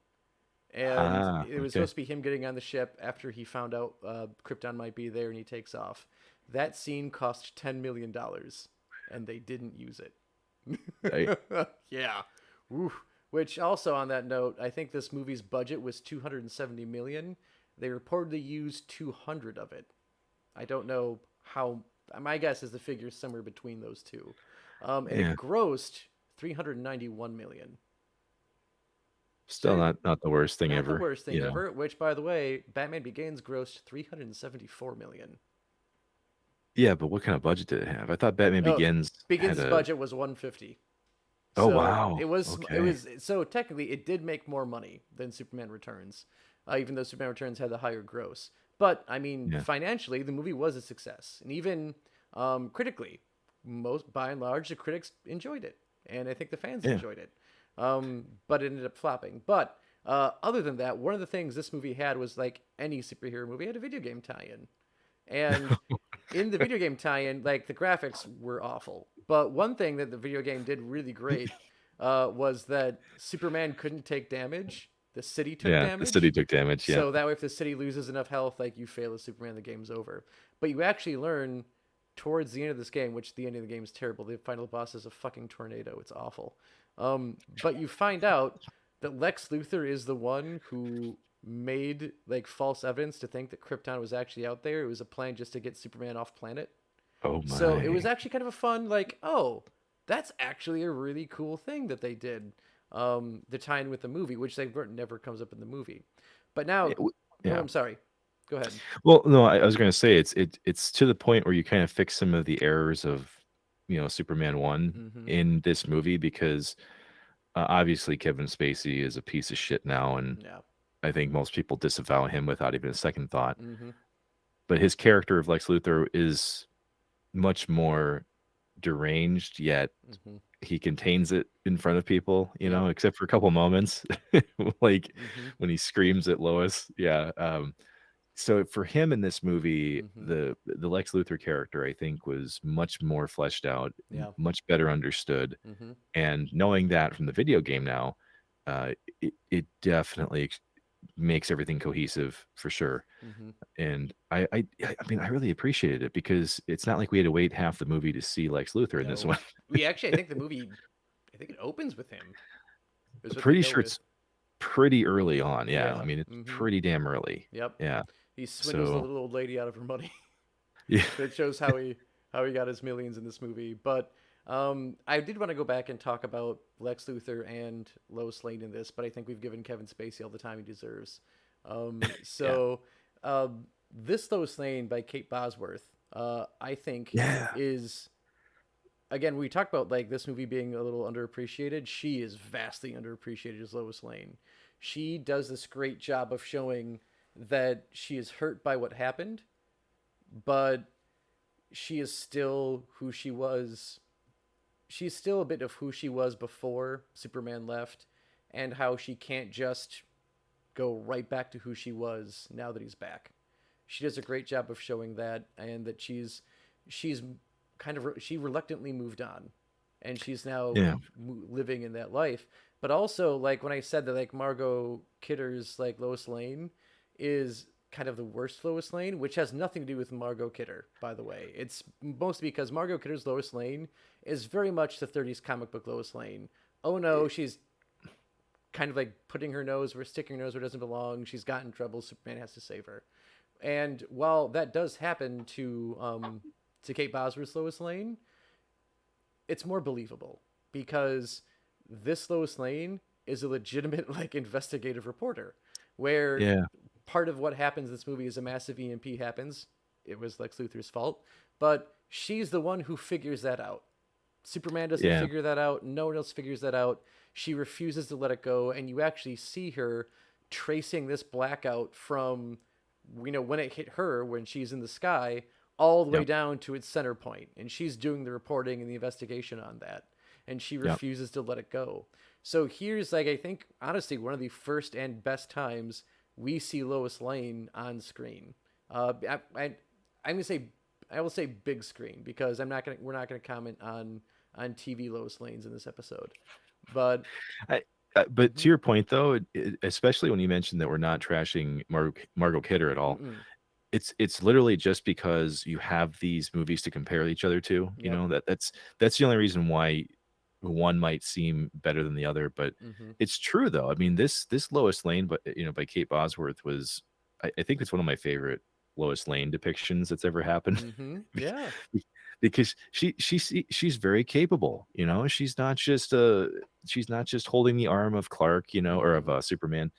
and Ah, it was okay. supposed to be him getting on the ship after he found out Krypton might be there, and he takes off. That scene cost $10 million, and they didn't use it. I, Yeah. Oof. Which also on that note, I think this movie's budget was 270 million. They reportedly used 200 of it. I don't know how. My guess is the figure is somewhere between those two. And yeah. it grossed 391 million. Still So not the worst thing not the ever, worst thing ever. Which, by the way, Batman Begins grossed 374 million. Yeah, but what kind of budget did it have? I thought Batman Oh, Begins had Begins' a. budget was 150. Oh So wow. it Okay. was so technically it did make more money than Superman Returns, even though Superman Returns had the higher gross. But I mean, Yeah. financially, the movie was a success, and even critically, most by and large, the critics enjoyed it, and I think the fans Yeah. enjoyed it. But it ended up flopping. But other than that, one of the things this movie had was like any superhero movie had a video game tie-in. And in the video game tie-in, like the graphics were awful. But one thing that the video game did really great was that Superman couldn't take damage. The city took Yeah. The city damage. took damage. Yeah. So that way, if the city loses enough health, like you fail as Superman, the game's over. But you actually learn towards the end of this game, which the end of the game is terrible. The final boss is a fucking tornado. It's awful. But you find out that Lex Luthor is the one who made like false evidence to think that Krypton was actually out there. It was a plan just to get Superman off planet. Oh So it was my. actually kind of a fun, like, oh, that's actually a really cool thing that they did. The tie-in with the movie, which they never comes up in the movie. But now, Yeah. oh, Yeah. I'm sorry. Go ahead. Well, no, I was going to say it's to the point where you kind of fix some of the errors of Superman 1 Mm-hmm. in this movie because obviously Kevin Spacey is a piece of shit now, and Yeah. I think most people disavow him without even a second thought. Mm-hmm. But his character of Lex Luthor is much more deranged, yet Mm-hmm. he contains it in front of people, Yep. except for a couple moments, like Mm-hmm. when he screams at Lois. Yeah. So for him in this movie, Mm-hmm. the Lex Luthor character, I think, was much more fleshed out, Yeah. much better understood. Mm-hmm. And knowing that from the video game now, it definitely makes everything cohesive for sure. Mm-hmm. And I mean, I really appreciated it because it's not like we had to wait half the movie to see Lex Luthor in this No. one. We actually, I think the movie, I think it opens with him. Is what they Pretty go sure with. it's pretty early on. Yeah, I Yeah. mean, it's Mm-hmm. pretty damn early. Yep. Yeah. He swindles the So little old lady out of her money. yeah, That shows how he got his millions in this movie. But I did want to go back and talk about Lex Luthor and Lois Lane in this, but I think we've given Kevin Spacey all the time he deserves. Um, yeah, so this Lois Lane by Kate Bosworth, I think yeah, is again we talked about like this movie being a little underappreciated. She is vastly underappreciated as Lois Lane. She does this great job of showing that she is hurt by what happened, but she is still who she was. She's still a bit of who she was before Superman left, and how she can't just go right back to who she was now that he's back. She does a great job of showing that, and that she's kind of she reluctantly moved on, and she's now yeah, living in that life. But also, like when I said that, like Margot Kidder's like Lois Lane is kind of the worst Lois Lane, which has nothing to do with Margot Kidder, by the way. It's mostly because Margot Kidder's Lois Lane is very much the 30s comic book Lois Lane. Oh no, she's kind of like putting her nose where sticking her nose where it doesn't belong. She's got in trouble. Superman has to save her. And while that does happen to Kate Bosworth's Lois Lane, it's more believable because this Lois Lane is a legitimate like investigative reporter, where yeah, part of what happens in this movie is a massive EMP happens. It was Lex Luthor's fault, but she's the one who figures that out. Superman doesn't yeah, figure that out. No one else figures that out. She refuses to let it go, and you actually see her tracing this blackout from, when it hit her when she's in the sky all the way yep, down to its center point, and she's doing the reporting and the investigation on that, and she yep, refuses to let it go. So here's like I think honestly one of the first and best times we see Lois Lane on screen. I'm gonna say I will say big screen because we're not gonna comment on TV Lois Lanes in this episode, but I, but mm-hmm, to your point though, especially when you mentioned that we're not trashing Margot Kidder at all, mm-mm, it's literally just because you have these movies to compare each other to. yep, That's the only reason why one might seem better than the other. But mm-hmm, it's true though. I mean, this Lois Lane, but by Kate Bosworth was, I think it's one of my favorite Lois Lane depictions that's ever happened. mm-hmm, yeah, Because she's very capable. She's not just holding the arm of Clark, or mm-hmm, of Superman.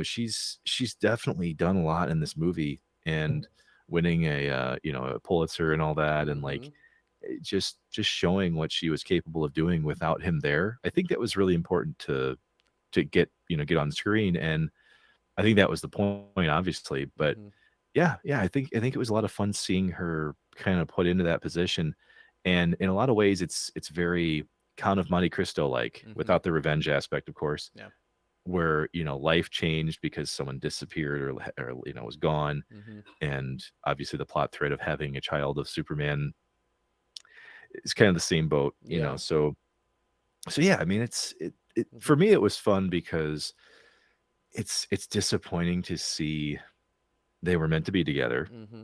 She's definitely done a lot in this movie, and winning a Pulitzer and all that, and like Mm-hmm. just showing what she was capable of doing without him there. I think that was really important to get on screen, and I think that was the point, obviously. But Mm-hmm. yeah, I think it was a lot of fun seeing her kind of put into that position, and in a lot of ways, it's very Count of Monte Cristo like, Mm-hmm. without the revenge aspect, of course, Yeah. where life changed because someone disappeared or was gone, Mm-hmm. and obviously the plot thread of having a child of Superman is kind of the same boat, Yeah. so yeah, I mean, it Mm-hmm. for me, it was fun because it's disappointing to see they were meant to be together. Mm-hmm.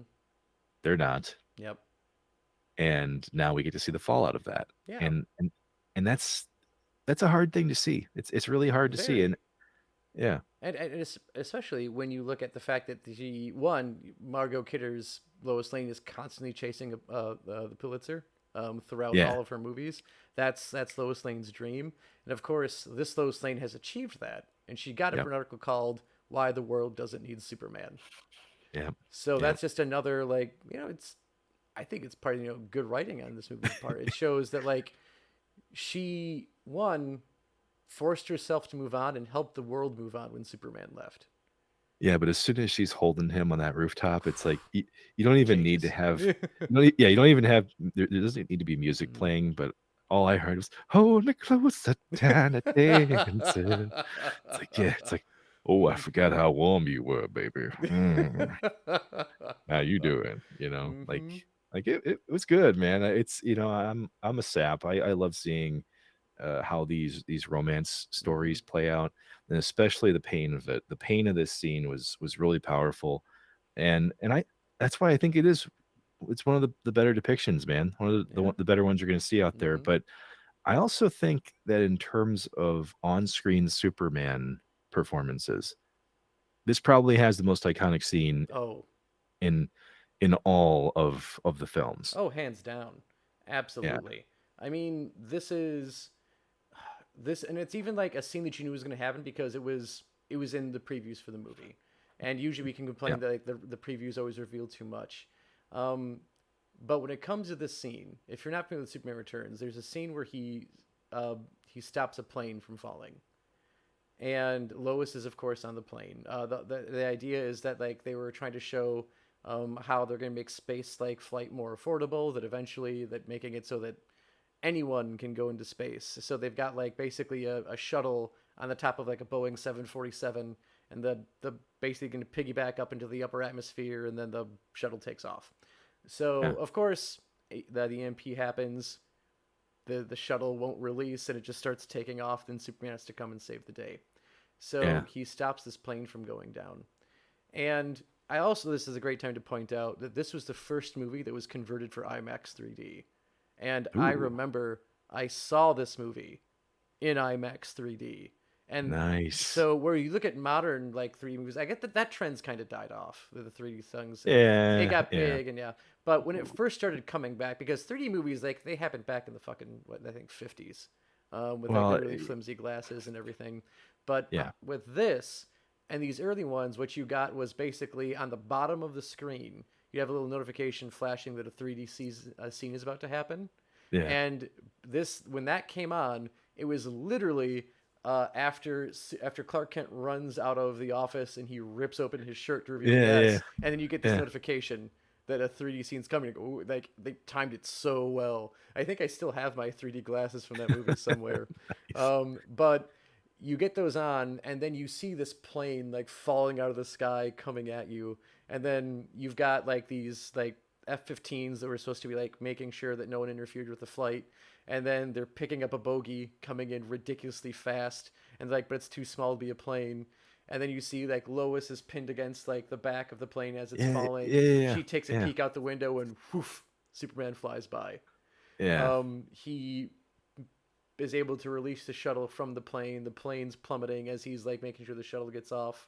They're not, Yep. and now we get to see the fallout of that, Yeah. and that's a hard thing to see. It's really hard to see, and Very. yeah, And especially when you look at the fact that Margot Kidder's Lois Lane is constantly chasing the Pulitzer throughout yeah, all of her movies. That's Lois Lane's dream, and of course, this Lois Lane has achieved that, and she got it yeah, for an article called "Why the World Doesn't Need Superman." yeah, So yeah, that's just another it's I think it's part of good writing on this movie's part. It shows that she forced herself to move on and helped the world move on when Superman left. yeah. But as soon as she's holding him on that rooftop, it's like you don't even need to Changes. have, yeah, you don't even have. There doesn't need to be music Mm. playing, but all I heard was "Hold me closer, Tana dancing." It's like, yeah, it's like, oh, I forgot how warm you were, baby. Mm. How you doing? Mm-hmm. Like it was good, man. It's I'm a sap. I love seeing how these romance Mm-hmm. stories play out, and especially the pain of it. The pain of this scene was really powerful, and I that's why I think it's one of the better depictions, man. One of Yeah. the better ones you're going to see out there. Mm-hmm. But I also think that in terms of on-screen Superman performances, this probably has the most iconic scene Oh. in in all of the films. Oh, hands down. Yeah, Absolutely. I mean, this and it's even like a scene that you knew was going to happen because it was in the previews for the movie. And usually we can yeah, complain that the previews always reveal too much. Um, but when it comes to this scene, if you're not familiar with Superman Returns, there's a scene where he stops a plane from falling, and Lois is of course on the plane. The idea is that they were trying to show how they're going to make space flight more affordable. That eventually that making it so that anyone can go into space. So they've got basically a shuttle on the top of a Boeing 747, and the basically going to piggyback up into the upper atmosphere, and then the shuttle takes off. yeah, So of course the EMP happens. The shuttle won't release, and it just starts taking off. Then Superman has to come and save the day. So yeah. he stops this plane from going down. And I also, this is a great time to point out that this was the first movie that was converted for IMAX 3D. And I Ooh, remember I saw this movie in IMAX 3D. And nice. so where you look at modern 3D movies, I get that trend's kind of died off. The 3D things, it Yeah, got yeah. big and yeah. But when it first started coming back, because 3D movies they happened back in the fucking what I think 50s, with Well, the really flimsy glasses and everything. But yeah, with this and these early ones, what you got was basically on the bottom of the screen, you have a little notification flashing that a 3D scene is about to happen. yeah, And this, when that came on, it was literally after Clark Kent runs out of the office and he rips open his shirt to reveal the yeah, yeah, S, and then you get this yeah. notification that a 3D scene's coming. Ooh, they timed it so well. I think I still have my 3D glasses from that movie somewhere. Nice. But you get those on, and then you see this plane falling out of the sky coming at you, and then you've got these F-15s that were supposed to be making sure that no one interfered with the flight, and then they're picking up a bogey coming in ridiculously fast, and but it's too small to be a plane. And then you see Lois is pinned against the back of the plane as it's Yeah, falling. yeah, yeah, She takes a yeah, peek out the window, and whoof, Superman flies by. yeah, He is able to release the shuttle from the plane. The plane's plummeting as he's making sure the shuttle gets off.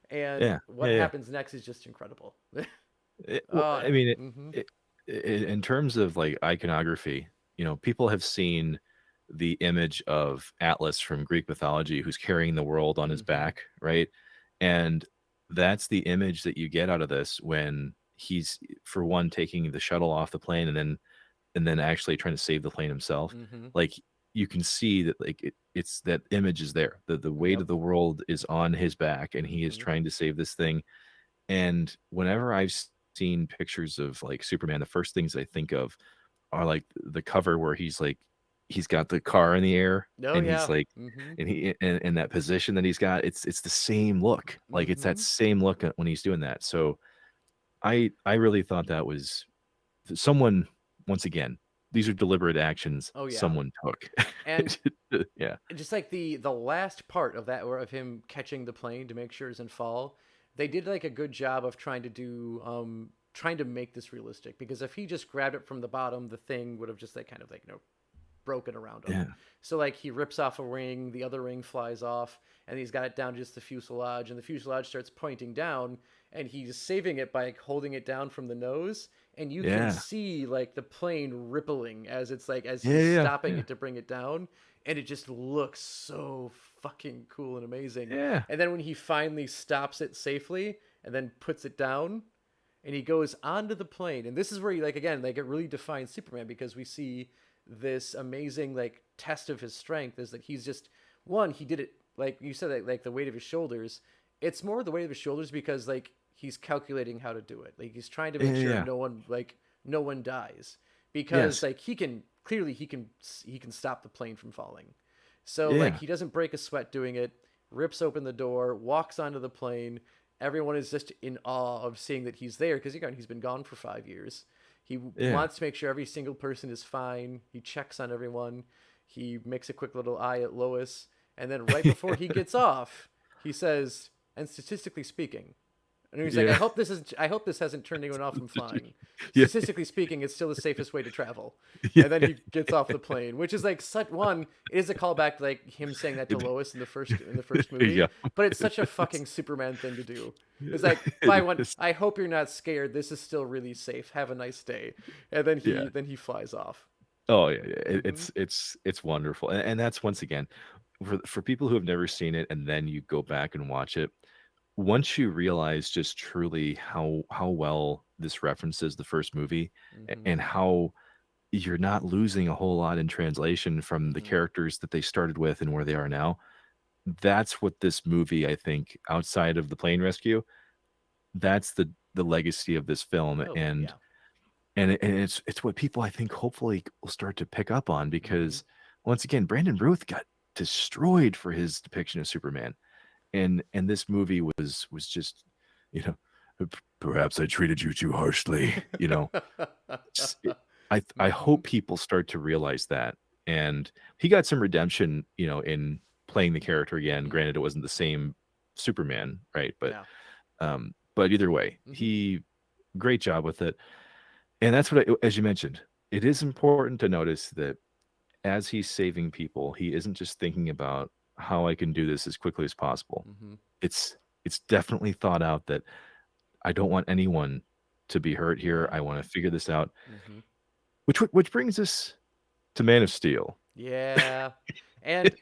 And yeah, what yeah, yeah. happens next is just incredible. Well, uh, I mean, mm-hmm, in terms of iconography, people have seen the image of Atlas from Greek mythology, who's carrying the world on his mm-hmm, back, right? And that's the image that you get out of this when he's, for one, taking the shuttle off the plane, and then actually trying to save the plane himself. Mm-hmm. Like, you can see that, like, it's that image is there. The weight Yep. of the world is on his back, and he is Mm-hmm. trying to save this thing. And whenever I've seen pictures of like Superman, the first things I think of are like the cover where he's got the car in the air, Oh and he's yeah. like, Mm-hmm. and he and that position that he's got, it's the same look. Like, it's that Mm-hmm. same look when he's doing that. So I really thought that was someone, once again, these are deliberate actions Oh yeah. someone took. And Yeah. just like the last part of that, or of him catching the plane to make sure it doesn't fall, they did like a good job of trying to make this realistic, because if he just grabbed it from the bottom, the thing would have just like kind of like broken around him. Yeah. So like he rips off a ring, the other ring flies off, and he's got it down to just the fuselage, and the fuselage starts pointing down, and he's saving it by holding it down from the nose, and you can Yeah. see like the plane rippling as it's like as Yeah. he's Yeah. stopping Yeah. it to bring it down, and it just looks so fucking cool and amazing. Yeah. And then when he finally stops it safely and then puts it down, and he goes onto the plane, and this is where he, like, again, like, it really defines Superman, because we see this amazing like test of his strength is that he's just, one, he did it like you said, like the weight of his shoulders. It's more the weight of his shoulders because like he's calculating how to do it. Like he's trying to Yeah. make sure Yeah. no one dies, because Yes. like he can clearly he can stop the plane from falling. So like Yeah. he doesn't break a sweat doing it. Rips open the door, walks onto the plane. Everyone is just in awe of seeing that he's there, because again, he's been gone for 5 years. He Yeah. wants to make sure every single person is fine. He checks on everyone. He makes a quick little eye at Lois, and then right before he gets off, he says, "And statistically speaking," and he's like, Yeah. I hope this hasn't turned anyone off from flying. Yeah. Statistically speaking, it's still the safest way to travel." Yeah. And then he gets off the plane, which is like such one. It is a callback to like him saying that to Lois in the first movie, Yeah. but it's such a fucking Superman thing to do. It's like, fine one. It I hope you're not scared. This is still really safe. Have a nice day. And then Yeah. he flies off. Oh yeah, yeah. Mm-hmm. It's wonderful, and that's, once again, for people who have never seen it, and then you go back and watch it. Once you realize just truly how well this references the first movie, Mm-hmm. and how you're not losing a whole lot in translation from the Mm-hmm. characters that they started with and where they are now. That's what this movie, I think, outside of the plane rescue, that's the legacy of this film, Oh and yeah. it's what people, I think, hopefully will start to pick up on, Mm-hmm. because once again, Brandon Routh got destroyed for his depiction of Superman, and this movie was just, you know, perhaps I treated you too harshly, you know. S- it- I Mm-hmm. hope people start to realize that, and he got some redemption, in playing the character again. Mm-hmm. Granted, it wasn't the same Superman, right? Yeah. But either way, Mm-hmm. he great job with it. And that's what as you mentioned, it is important to notice that as he's saving people, he isn't just thinking about how I can do this as quickly as possible. Mm-hmm. It's definitely thought out that I don't want anyone to be hurt here. I Yeah. want to figure this out. Mm-hmm. Which brings us to Man of Steel. Yeah. And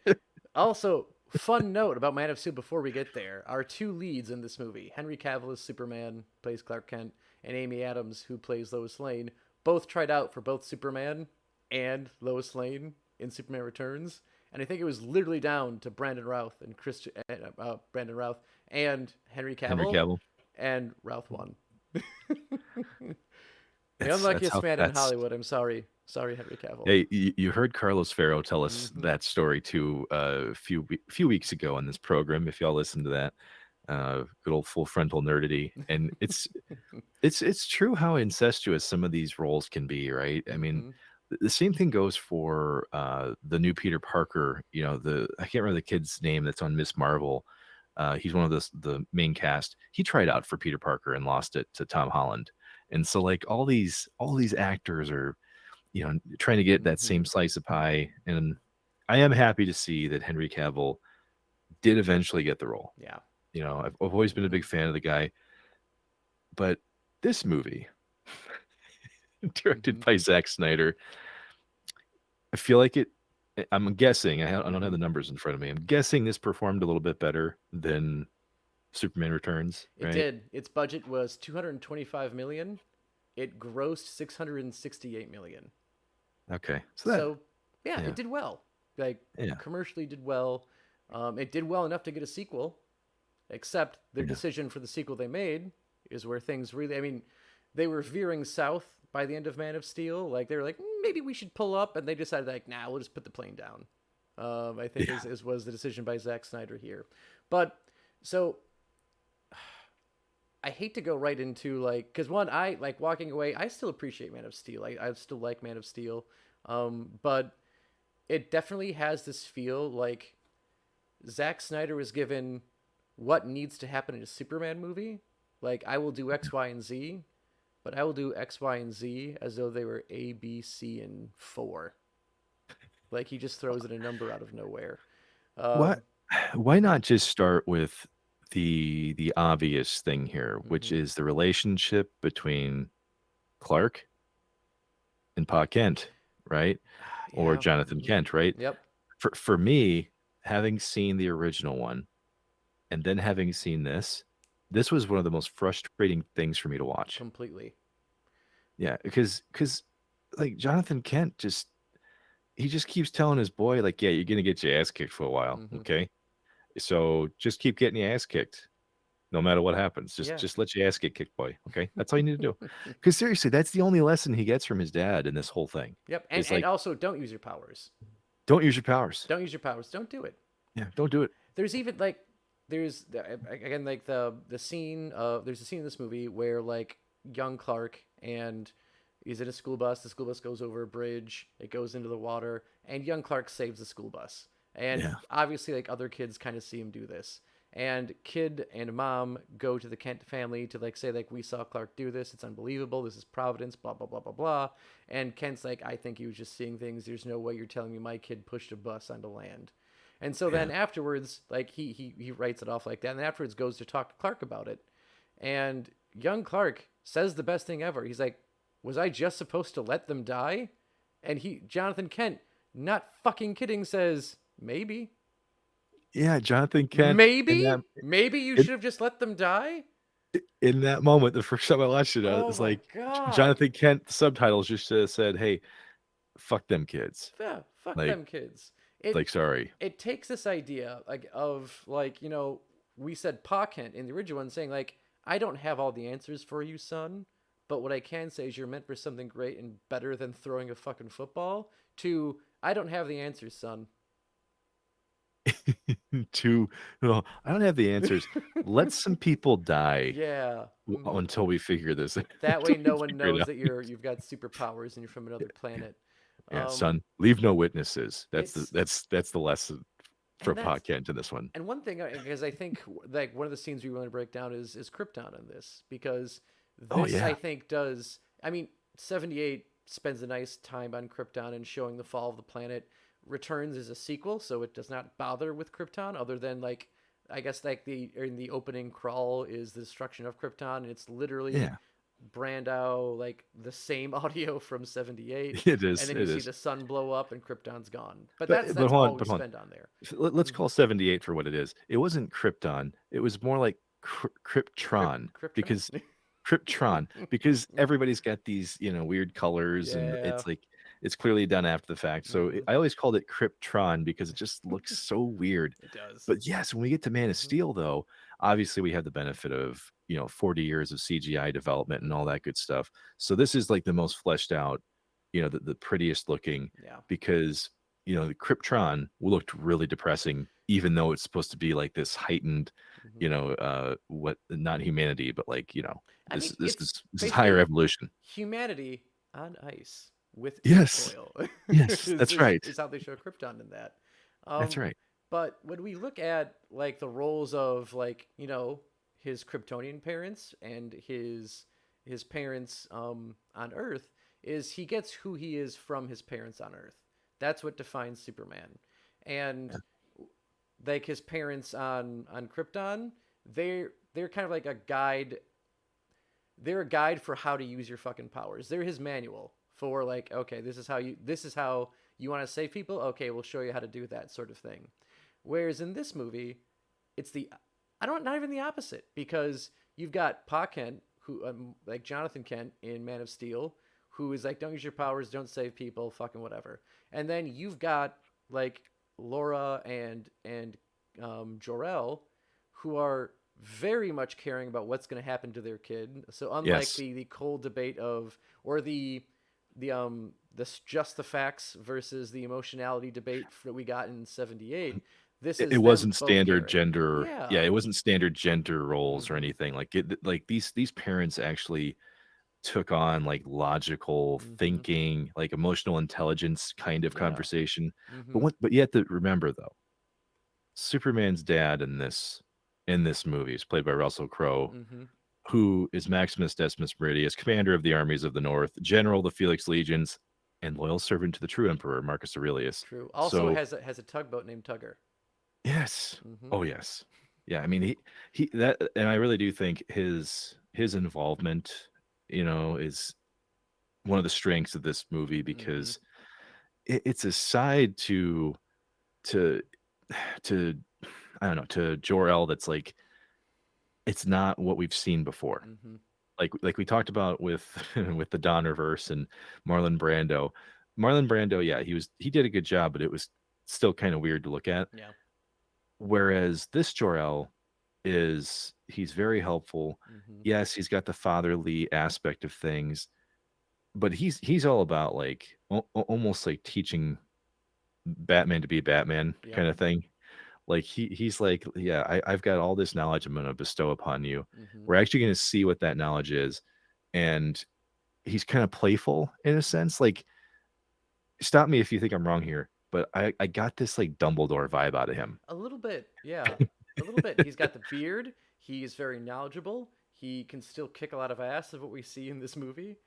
also, fun note about Man of Steel before we get there: our two leads in this movie, Henry Cavill as Superman, plays Clark Kent, and Amy Adams, who plays Lois Lane, both tried out for both Superman and Lois Lane in Superman Returns. And I think it was literally down to Brandon Routh and Henry Henry Cavill, Cavill. and Routh won. The That's unluckiest how man in that's Hollywood. I'm sorry. Sorry, Henry Cavill. Hey, you heard Carlos Ferro tell us Mm-hmm. that story too a few weeks ago on this program. If y'all listen to that, good old full frontal nerdity, and it's true how incestuous some of these roles can be, right? I mean, Mm-hmm. the same thing goes for the new Peter Parker. The I can't remember the kid's name that's on Miss Marvel. He's one of the main cast. He tried out for Peter Parker and lost it to Tom Holland, and so like all these actors are trying to get that Mm-hmm. same slice of pie. And I am happy to see that Henry Cavill did eventually get the role. Yeah. I've always been a Mm-hmm. big fan of the guy, but this movie, directed Mm-hmm. by Zack Snyder, I feel like I'm guessing, I don't have Mm-hmm. the numbers in front of me. I'm guessing this performed a little bit better than Superman Returns, It right? did. Its budget was 225 million. It grossed 668 million. Okay, so that So yeah, yeah it did well. Like yeah commercially did well. It did well enough to get a sequel. Except the yeah decision for the sequel they made is where things really. I mean, they were veering south by the end of Man of Steel. Like they were like, maybe we should pull up, and they decided like, nah, we'll just put the plane down. I think yeah. is was the decision by Zack Snyder here. But so I hate to go right into like because one I like walking away. I still appreciate Man of Steel. I still like Man of Steel, but it definitely has this feel like Zack Snyder was given what needs to happen in a Superman movie. Like I will do X, Y, and Z, but I will do X, Y, and Z as though they were A, B, C, and four. Like he just throws in a number out of nowhere. What? Um, Why not just start with the obvious thing here, which mhm. is the relationship between Clark and Pa Kent, right? Or Yeah. Jonathan Hmm. Kent, right? Yep. For me, having seen the original one and then having seen this was one of the most frustrating things for me to watch. Completely. Yeah, because like Jonathan Kent just he just keeps telling his boy like, yeah, you're gonna get your ass kicked for a while, Hmm. okay? So just keep getting your ass kicked no matter what happens. Just Yeah. just let your ass get kicked, boy. Okay, that's all you need to do. Because seriously, that's the only lesson he gets from his dad in this whole thing. Yep. Is And like, also don't use your powers. don't use your powers. Don't use your powers. Don't do it. Yeah, don't do it. There's even like there's again like the scene there's a scene in this movie where like young Clark and he's in a school bus. The school bus goes over a bridge. It goes into the water, and young Clark saves the school bus. And Yeah, obviously, like other kids, kind of see him do this. And kid and mom go to the Kent family to like say like we saw Clark do this. It's unbelievable. This is Providence. Blah blah blah blah blah. And Kent's like, I think he was just seeing things. There's no way you're telling me my kid pushed a bus onto land. And so yeah. then afterwards, like he writes it off like that, and afterwards goes to talk to Clark about it. And young Clark says the best thing ever. He's like, "Was I just supposed to let them die?" And Jonathan Kent, not fucking kidding, says, "Maybe, Yeah, Jonathan Kent maybe, maybe you in, should have just let them die." in that moment, the first time I watched it, Oh it's my like god. Jonathan Kent. The subtitles just said, "Hey, fuck them kids." Yeah, fuck Like, them kids. It like sorry. it takes this idea like of like we said Pa Kent in the original one saying like I don't have all the answers for you, son, but what I can say is you're meant for something great and better than throwing a fucking football. To I don't have the answers, son. To no, I don't have the answers. Let some people die Yeah. until we figure this That until way we no one figure it knows out. that you've got superpowers and you're from another Yeah, planet. yeah, Um son, leave no witnesses. it's That's the lesson and from that's Kent in this one. and one thing because I think like one of the scenes we want to break down is Krypton in this because Oh this I yeah, think does I mean 78 spends a nice time on Krypton and showing the fall of the planet. Returns is a sequel, so it does not bother with Krypton other than like I guess like the in the opening crawl is the destruction of Krypton and it's literally yeah. Brando like the same audio from 78 It and is. then you It see is. the sun blow up and Krypton's gone. But But that's hold on. all we But hold on. spend on there. Let's call 78 for what it is. It wasn't Krypton. It was more like Kryptron Krypton? because everybody's got these, weird colors and Yeah. it's like it's clearly done after the fact. So Hmm. I always called it Kryptron because it just looks so weird. It does. But yes, when we get to Man of Hmm. Steel though, obviously we have the benefit of, 40 years of CGI development and all Hmm. that good stuff. So this is like the most fleshed out, the prettiest looking Yeah. because the Kryptron looked really depressing, even though it's supposed to be like this heightened, Hmm. what not humanity, but like, I mean, this it's is this is higher basically evolution. humanity on ice with Yes. tinfoil Yes, that's right. is how they show Krypton in that. That's Um, right. but when we look at like the roles of like his Kryptonian parents and his parents on Earth, is he gets who he is from his parents on Earth. That's what defines Superman, and Yeah. like his parents on Krypton, they're kind of like a guide. They're a guide for how to use your fucking powers. They're his manual for like, okay, this is how you want to save people. Okay, we'll show you how to do that sort of thing. Whereas in this movie, it's the I don't, not even the opposite, because you've got Pa Kent, who like Jonathan Kent in Man of Steel, who is like, don't use your powers, don't save people, fucking whatever. And then you've got like Laura and Jor-El, who are very much caring about what's going to happen to their kid. So unlike Yes. the cold debate of, or the just the facts versus the emotionality debate that we got in '78, this It is them wasn't both standard caring. gender. Yeah, Yeah. it wasn't standard gender roles or Mm-hmm. anything. Like like these parents actually took on like logical Mm-hmm. thinking, like emotional intelligence kind of Yeah. conversation. Mm-hmm. But you have to remember though, Superman's dad in this movie is played by Russell Crowe, Mm-hmm. who is Maximus Decimus Meridius, commander of the armies of the North, general of the Felix Legions, and loyal servant to the true emperor Marcus Aurelius. True. Also So has a tugboat named Tugger. yes, Mm-hmm. oh yes, yeah. I mean he that, and I really do think his involvement, is one of the strengths of this movie Mm-hmm. because it's a side to to I don't know, to Jor-El that's like it's not what we've seen before. Mm-hmm. Like we talked about with with the Donnerverse and Marlon Brando. Marlon Brando, yeah, he did a good job, but it was still kind of weird to look at. Yeah. Whereas this Jor-El he's very helpful. Mm-hmm. Yes, he's got the fatherly aspect of things, but he's all about like almost like teaching Batman to be Batman Yep. kind of thing. Like he's like, yeah, I've got all this knowledge I'm going to bestow upon you. Mm-hmm. We're actually going to see what that knowledge is, and he's kind of playful in a sense. Like, stop me if you think I'm wrong here, but I got this like Dumbledore vibe out of him. A little bit, yeah. A little bit. He's got the beard. He's very knowledgeable. He can still kick a lot of ass of what we see in this movie.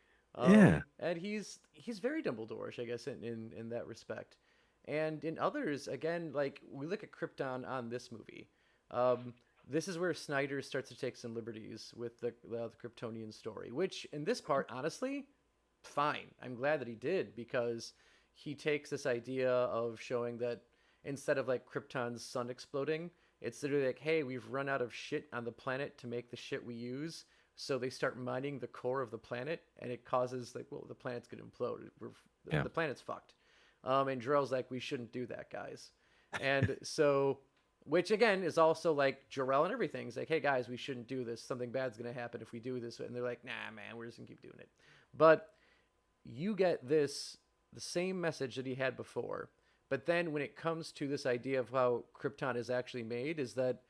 Yeah. And he's very Dumbledore-ish, I guess, in that respect. And in others, again, like we look at Krypton on this movie. Um, this is where Snyder starts to take some liberties with the Kryptonian story, which in this part, honestly, fine. I'm glad that he did, because he takes this idea of showing that instead of like Krypton's sun exploding, it's literally like, hey, we've run out of shit on the planet to make the shit we use. So they start mining the core of the planet, and it causes like, well, the planet's gonna implode. Yeah. The planet's fucked. And Jor-El's like, we shouldn't do that, guys. And so, which again is also like Jor-El and everything. It's like, hey guys, we shouldn't do this. Something bad's gonna happen if we do this. And they're like, nah, man, we're just gonna keep doing it. But you get the same message that he had before. But then when it comes to this idea of how Krypton is actually made, is that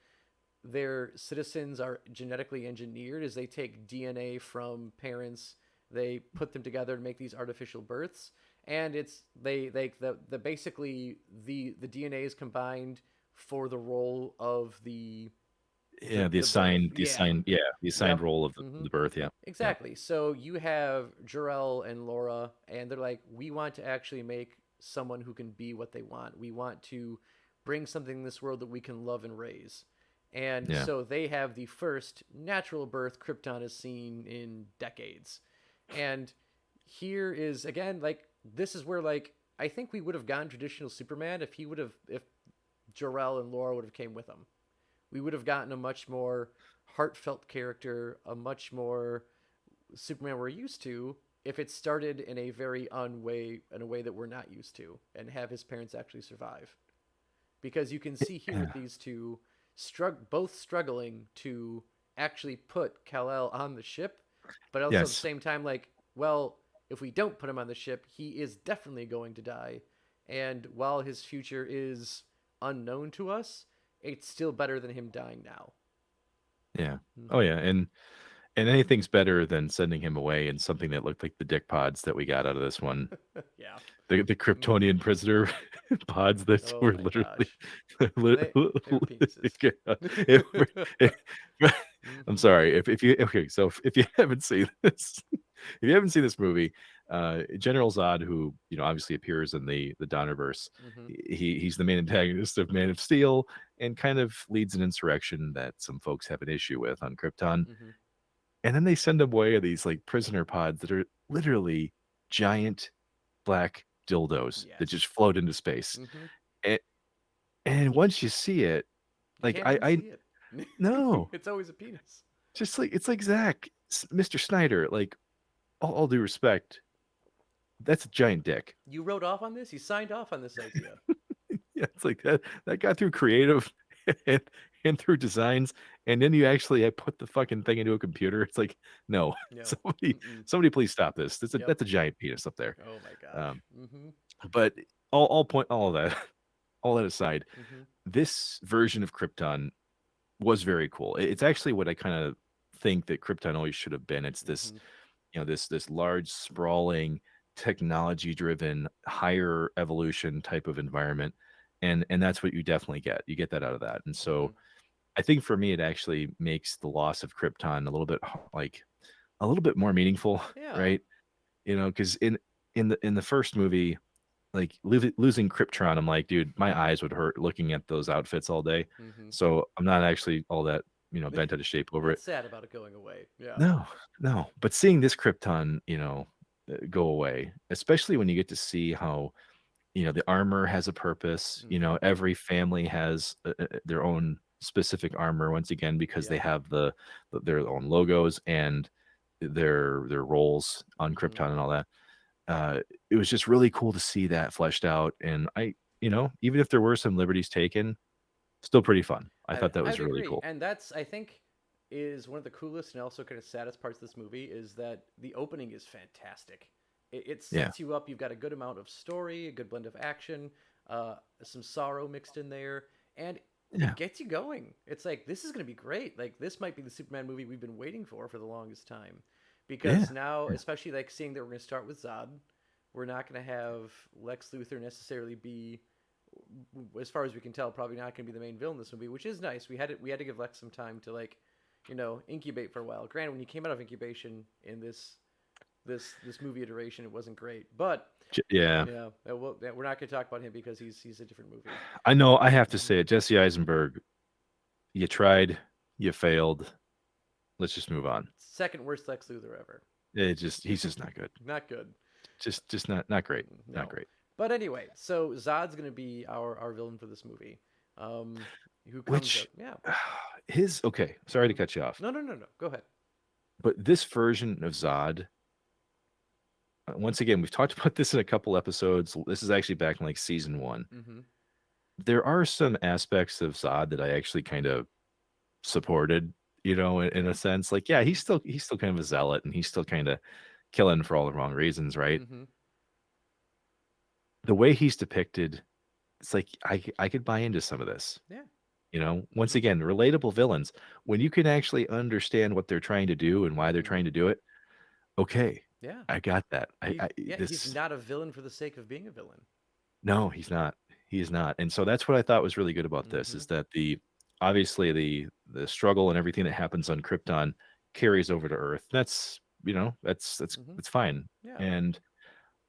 their citizens are genetically engineered, as they take DNA from parents, they put them together to make these artificial births, and it's they the basically the DNA is combined for the role of Yeah, the birth. Yeah. the assigned Yep. role of Mm-hmm. the birth, yeah. Yeah. Exactly. So you have Jor-El and Laura, and they're like, we want to actually make someone who can be what they want. We want to bring something in this world that we can love and raise. And Yeah. so they have the first natural birth Krypton has seen in decades. And here is again, like, this is where, like, I think we would have gotten traditional Superman if Jor-El and Laura would have came with him. We would have gotten a much more heartfelt character, a much more Superman we're used to, if it started in a very in a way that we're not used to, and have his parents actually survive. Because you can see here with Yeah. these two both struggling to actually put Kal-El on the ship, but also at the Yes. same time, like, well, if we don't put him on the ship, he is definitely going to die. And while his future is unknown to us, it's still better than him dying now. Yeah. Oh Mm-hmm. yeah, and anything's better than sending him away in something that looked like the dick pods that we got out of this one. Yeah. The Mm-hmm. Kryptonian prisoner pods that Oh were my literally gosh. They were penises. it were- it- I'm Mm-hmm. sorry if you okay, so if you haven't seen this, if you haven't seen this movie, General Zod, who obviously appears in the Donnerverse, Mm-hmm. he's the main antagonist of Man of Steel and kind of leads an insurrection that some folks have an issue with on Krypton. Mm-hmm. And then they send him away in these like prisoner pods that are literally giant black dildos that just Yes. float into space. Mm-hmm. And, and once you see it, You like can't unsee it. No, It's always a penis. just like it's like Zach, Mr. Snyder. Like all due respect, that's a giant dick. You wrote off on this. You signed off on this idea. Yeah, it's like that got through creative and, and through designs, and then you actually put the fucking thing into a computer. It's like, no, No. somebody, Mm-mm. somebody, please stop this. Yep. That's a giant penis up there. Oh my gosh. Um, Mm-hmm. but all of that, all that aside, Mm-hmm. this version of Krypton was very cool. It's actually what I kind of think that Krypton always should have been. It's this, Mm-hmm. this large, sprawling, technology-driven, higher evolution type of environment, and that's what you definitely get. You get that out of that, and Mm-hmm. so I think for me, it actually makes the loss of Krypton a little bit like a little bit more meaningful, Yeah. right? Because in the first movie, like losing Krypton, I'm like, dude, my eyes would hurt looking at those outfits all day. Mm-hmm. So I'm not actually all that bent out of shape over Not it. sad about it going away. Yeah. No, no. But seeing this Krypton, go away, especially when you get to see how the armor has a purpose. Mm-hmm. Every family has their own specific armor once again because they Yep. have their own logos and their roles on Mm-hmm. Krypton and all that. uh, it was just really cool to see that fleshed out. And even if there were some liberties taken, still pretty fun. I thought that was I'd really agree, cool. and that's I think is one of the coolest and also kind of saddest parts of this movie is that the opening is fantastic. It Yeah. sets you up. You've got a good amount of story, a good blend of action, some sorrow mixed in there, and it Yeah. gets you going. It's like this is going to be great. Like this might be the Superman movie we've been waiting for the longest time, because Yeah. now, Yeah. especially like seeing that we're going to start with Zod, we're not going to have Lex Luthor necessarily be, as far as we can tell, probably not going to be the main villain in this movie, which is nice. We had to give Lex some time to like, incubate for a while. Granted, when he came out of incubation in this movie iteration, it wasn't great, but Yeah. yeah, we're not going to talk about him because he's a different movie. I know. I have to Hmm. say it. Jesse Eisenberg, you tried, you failed. Let's just move on. Second worst Lex Luthor ever. He's just not good. Not good. Just not great. Not No. great. But anyway, so Zod's going to be our villain for this movie. Um, who comes up? Which Yeah. okay. Sorry to Hmm. cut you off, No, no, no, no. Go ahead. but this version of Zod, once again, we've talked about this in a couple episodes. This is actually back in like season one. Mm-hmm. There are some aspects of Zod that I actually kind of supported, in a sense. Like, yeah, Mm-hmm. he's still kind of a zealot and he's still kind of killing for all the wrong reasons, right? Mm-hmm. The way he's depicted, it's like I could buy into some of this. Yeah. Once Mm-hmm. again, relatable villains. When you can actually understand what they're trying to do and why they're Mm-hmm. trying to do it, okay, Yeah. I got that. He's This not a villain for the sake of being a villain. No, he's not. He is not. And so that's what I thought was really good about this Mm-hmm. is that obviously the struggle and everything that happens on Krypton carries over to Earth. That's that's Mm-hmm. that's fine. Yeah. And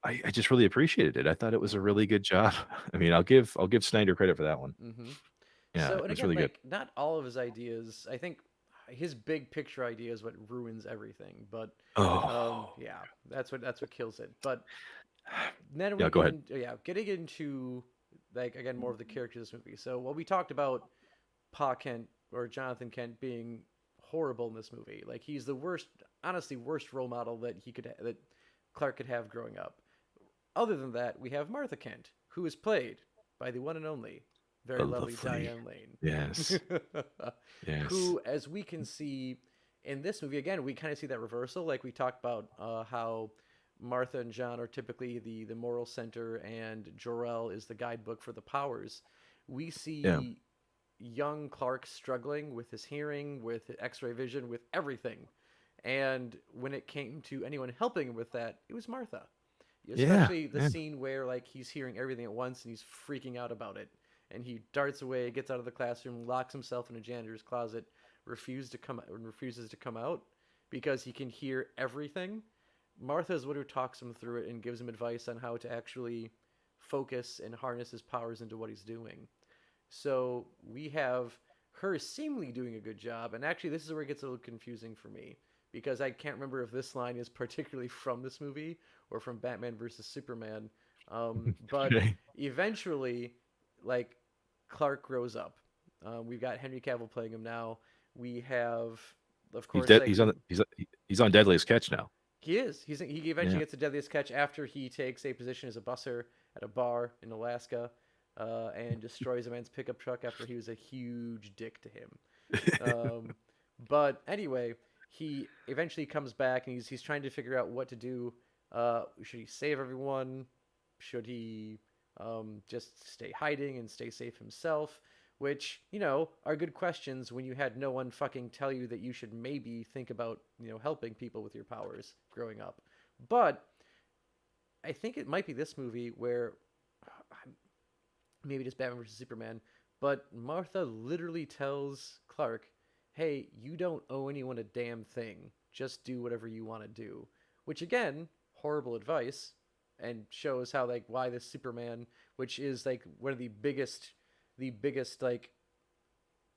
I just really appreciated it. I thought it was a Mm-hmm. really good job. I mean, I'll give Snyder credit for that one. Mm-hmm. Yeah, So, it and was again, really good. like, not all of his ideas. I think his big picture idea is what ruins everything. But, Oh. yeah, that's what kills it. But then when Yeah, you go get ahead. into, yeah, getting into like again more of the characters of this movie. So, what we talked about Pa Kent or Jonathan Kent being horrible in this movie. Like he's the worst, honestly, worst role model that Clark could have growing up. Other than that, we have Martha Kent, who is played by the one and only, very The lovely lovely. Diane Lane, Yes. Yes. who, as we can see in this movie, again, we kind of see that reversal. Like we talked about how Martha and John are typically the moral center, and Jor-El is the guidebook for the powers. We Yeah. see young Clark struggling with his hearing, with X-ray vision, with everything. And when it came to anyone helping him with that, it was Martha. Yeah. Especially the Yeah. scene where like he's hearing everything at once and he's freaking out about it. And he darts away, gets out of the classroom, locks himself in a janitor's closet, refuses to come out because he can hear everything. Martha is what who talks him through it and gives him advice on how to actually focus and harness his powers into what he's doing. So we have her seemingly doing a good job, and actually, this is where it gets a little confusing for me because I can't remember if this line is particularly from this movie or from Batman versus Superman. But Okay. eventually, like Clark grows up. We've got Henry Cavill playing him now. We have, of He's course, dead. like He's on Deadliest Catch now. he is. He eventually Yeah. gets the deadliest catch after he takes a position as a busser at a bar in Alaska, and destroys a man's pickup truck after he was a huge dick to him. Um, but anyway, he eventually comes back and he's trying to figure out what to do. Should he save everyone? Should he just stay hiding and stay safe himself? Which, are good questions when you had no one fucking tell you that you should maybe think about, helping people with your powers growing up. But I think it might be this movie where maybe just Batman versus Superman, but Martha literally tells Clark, "Hey, you don't owe anyone a damn thing. Just do whatever you want to do." Which again, horrible advice, and shows how like why this Superman, which is like one of the biggest like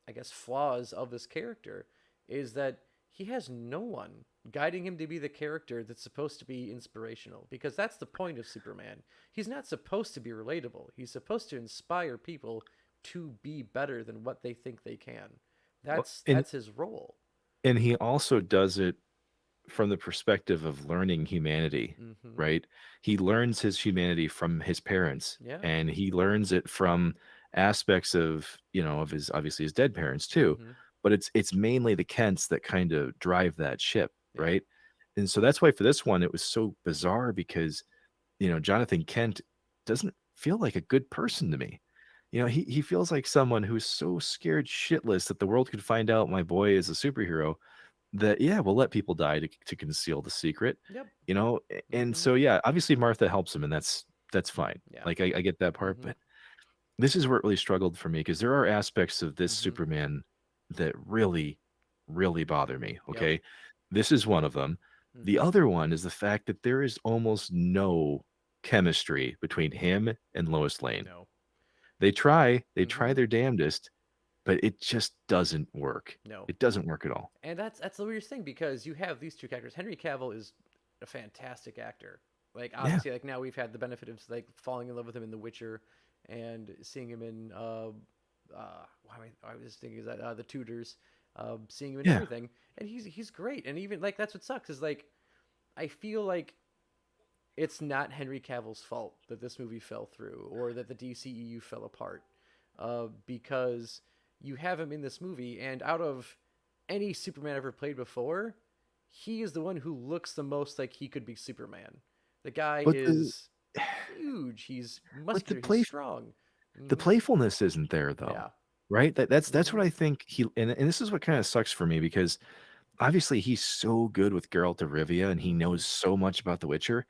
I guess flaws of this character, is that he has no one guiding him to be the character that's supposed to be inspirational, because that's the point of Superman. He's not supposed to be relatable. He's supposed to inspire people to be better than what they think they can. Well, That's his role. and he also does it from the perspective of learning humanity, Mhm. right? He learns his humanity from his parents, Yeah. and he learns it from aspects of, of his obviously his dead parents too, Mhm. but it's mainly the Kents that kind of drive that ship, Yeah. right? And so that's why for this one it was so bizarre because, Jonathan Kent doesn't feel like a good person to me. He feels like someone who's so scared shitless that the world could find out my boy is a superhero that, yeah, we'll let people die to conceal the secret, Yep. and Mhm. so yeah, obviously Martha helps him, and that's fine. Yeah. Like I get that part, Mhm. but this is where it really struggled for me because there are aspects of this Mhm. Superman that really, really bother me. Yep. Okay, this is one of them. The Mhm. other one is the fact that there is almost no chemistry between him and Lois Lane. No. They try Mhm. their damnedest, but it just doesn't work. No. It doesn't work at all. And that's the weirdest thing, because you have these two characters. Henry Cavill is a fantastic actor. Like Yeah, obviously, like now we've had the benefit of like falling in love with him in The Witcher, and seeing him in why am I was thinking is that The Tudors, seeing him in yeah. everything, and he's great. And even like that's what sucks is like I feel like it's not Henry Cavill's fault that this movie fell through or that the DCEU fell apart, because you have him in this movie, and out of any Superman ever played before, he is the one who looks the most like he could be Superman. The guy But the is huge. He's but the muscular. He's play strong. the Hmm. playfulness isn't there though, Yeah. right? That's Hmm. what I think and this is what kind of sucks for me because obviously he's so good with Geralt of Rivia and he Hmm. knows so much about The Witcher.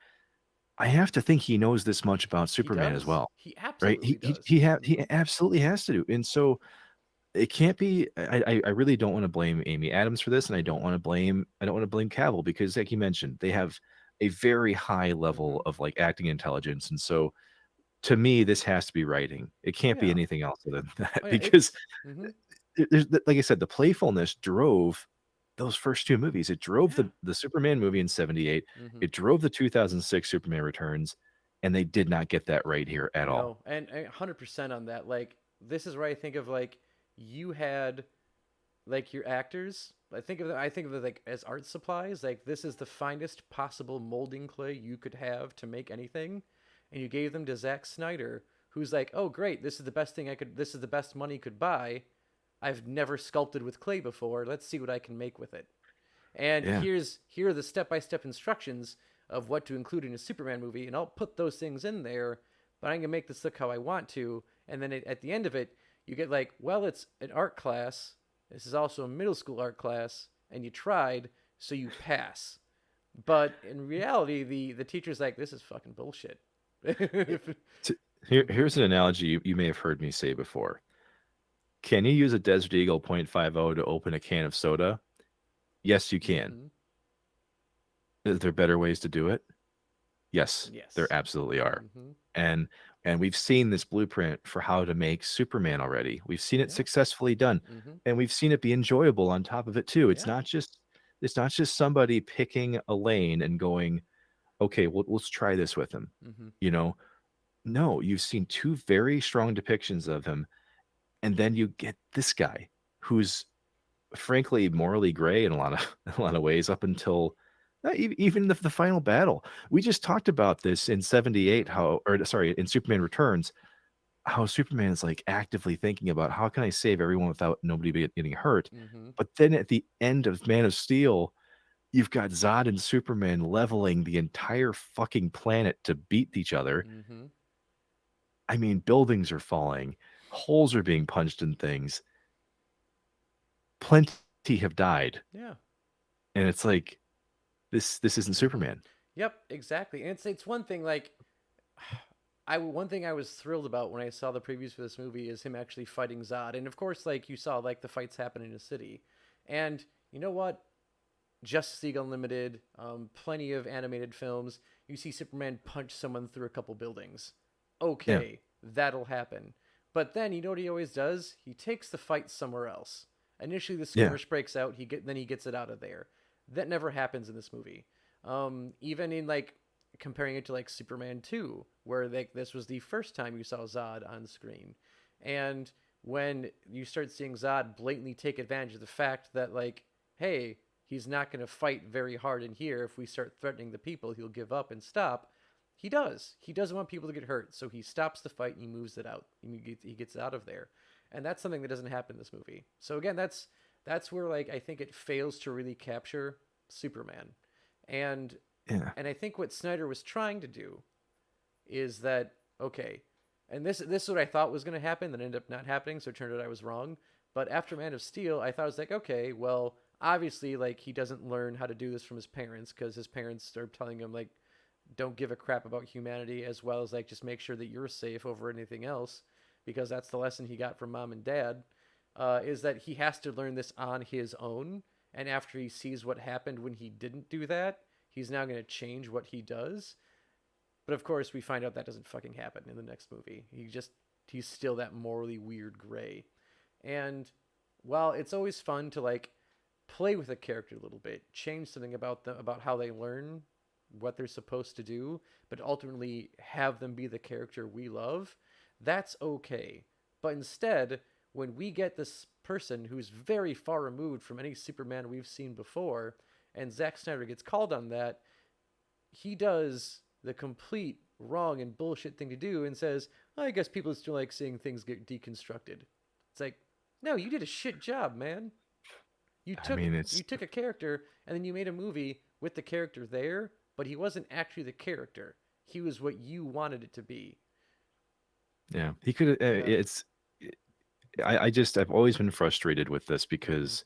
I have to think he knows this much about He Superman as does. well, He right? absolutely He he does. he, ha- Hmm. he absolutely has to do, and so it can't be. I really don't want to blame Amy Adams for this, and Hmm. I don't want to blame Cavill because, like you mentioned, they have a very high Hmm. level of like acting intelligence, and so to me, this has to be writing. It can't be Yeah. anything else other than that Oh yeah. because It's. Hmm. like I said, the playfulness drove those first two movies. It drove Yeah. the Superman movie in '78. Hmm. It drove the 2006 Superman Returns, and they did not get that right here at all. No, and 100% on that. Like this is where I think of like you had like your actors. I think of them like as art supplies. Like this is the finest possible molding clay you could have to make anything, and you gave them to Zack Snyder, who's like, "Oh great, this is the best thing I could. This is the best money could buy. I've never sculpted with clay before. Let's see what I can make with it." And Yeah. here are the step-by-step instructions of what to include in a Superman movie, and I'll put those things in there, but I'm gonna make this look how I want to. And then at the end of it, you get like, well, it's an art class. This is also a middle school art class, and you tried, so you pass. But in reality, the teacher's like, this is fucking bullshit. T- Hmm. Here's an analogy you may have heard me say before. Can you use a Desert Eagle .50 to open a can of soda? Yes, you can. Hmm. Is there better ways to do it? Yes, there Yes. absolutely are. Hmm. And we've seen this blueprint for how to make Superman already. We've seen it Yeah. successfully done, Hmm. and we've seen it be enjoyable on top of it too. Yeah. It's not just somebody picking a lane and going, okay, well, let's try this with him. Hmm. You know, no, you've seen two very strong depictions of him And then you get this guy who's frankly morally gray in a lot of a lot of ways up until even the final battle. We just talked about this in 78 Mm-hmm. how or sorry, in Superman Returns, how Superman is like actively thinking about how can I save everyone without nobody getting hurt. Mm-hmm. But then at the end of Man of Steel, you've got Zod and Superman leveling the entire fucking planet to beat each other. Mm-hmm. I mean, buildings are falling, holes are being punched in things. Plenty have died. Yeah. And it's like this isn't Mm-hmm. Superman. Yep, exactly. And it's one thing like I one thing I was thrilled about when I saw the previews for this movie is him actually fighting Zod, and of course, like you saw, like the fights happen in a city, and you know what? Justice League Unlimited, plenty of animated films. You see Superman punch someone through a couple buildings. Yeah. Okay, that'll happen. But then you know what he always does? He takes the fight somewhere else. Initially, the Yeah. skirmish breaks out. Then he gets it out of there. That never happens in this movie. Even in like comparing it to like Superman 2, where like this was the first time you saw Zod on screen, and when you start seeing Zod blatantly take advantage of the fact that like, hey, he's not going to fight very hard in here. If we start threatening the people, he'll give up and stop. He does. He doesn't want people to get hurt, so he stops the fight and he moves it out. He gets out of there, and that's something that doesn't happen in this movie. So again, that's where like I think it fails to really capture Superman, and Yeah. and I think what Snyder was trying to do is that okay, and this is what I thought was going to happen, that ended up not happening. So it turned out I was wrong. But after Man of Steel, I thought I was like, okay, well, obviously, like he doesn't learn how to do this from his parents because his parents start telling him like, don't give a crap about humanity, as well as like just make sure that you're safe over anything else, because that's the lesson he got from mom and dad. Is that he has to learn this on his own, and after he sees what happened when he didn't do that, he's now going to change what he does. But of course, we find out that doesn't fucking happen in the next movie. He's still that morally weird gray. And while it's always fun to like play with a character a little bit, change something about them, about how they learn what they're supposed to do, but ultimately have them be the character we love, that's okay. But instead, when we get this person who's very far removed from any Superman we've seen before, and Zack Snyder gets called on that, he does the complete wrong and bullshit thing to do and says, oh, I guess people still like seeing things get deconstructed. It's like, no, you did a shit job, man. You I took mean, it's you took a character and then you made a movie with the character there, but he wasn't actually the character. He was what you wanted it to be. yeah. He could Yeah. it's I just I've always been frustrated with this Mm-hmm. because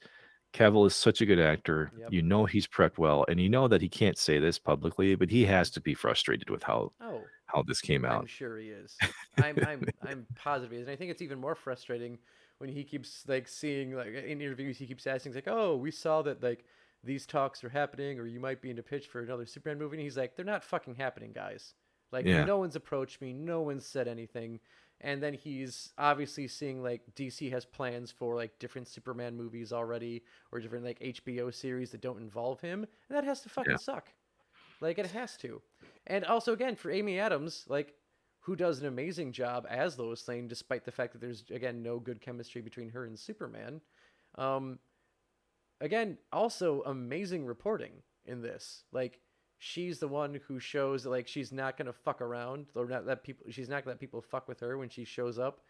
Cavill is such a good actor. Yep. You know he's prepped well, and you know that he can't say this publicly, but he Mm-hmm. has to be frustrated with Oh, how this came I'm out. sure he is. I'm positive he is, and I think it's even more frustrating when he keeps like seeing like in interviews he keeps asking like, "Oh, we saw that like these talks are happening, or you might be in a pitch for another Superman movie." And he's like, "They're not fucking happening, guys. Like, Yeah. no one's approached me, no one's said anything." And then he's obviously seeing like DC has plans for like different Superman movies already, or different like HBO series that don't involve him, and that has to fucking Yeah. suck. Like it has to. And also again for Amy Adams, like who does an amazing job as Lois Lane, despite the fact that there's again no good chemistry between her and Superman. Um, Again, also amazing reporting in this. Like she's the one who shows that like she's not gonna fuck around or not let people. She's not gonna let people fuck with her when she shows up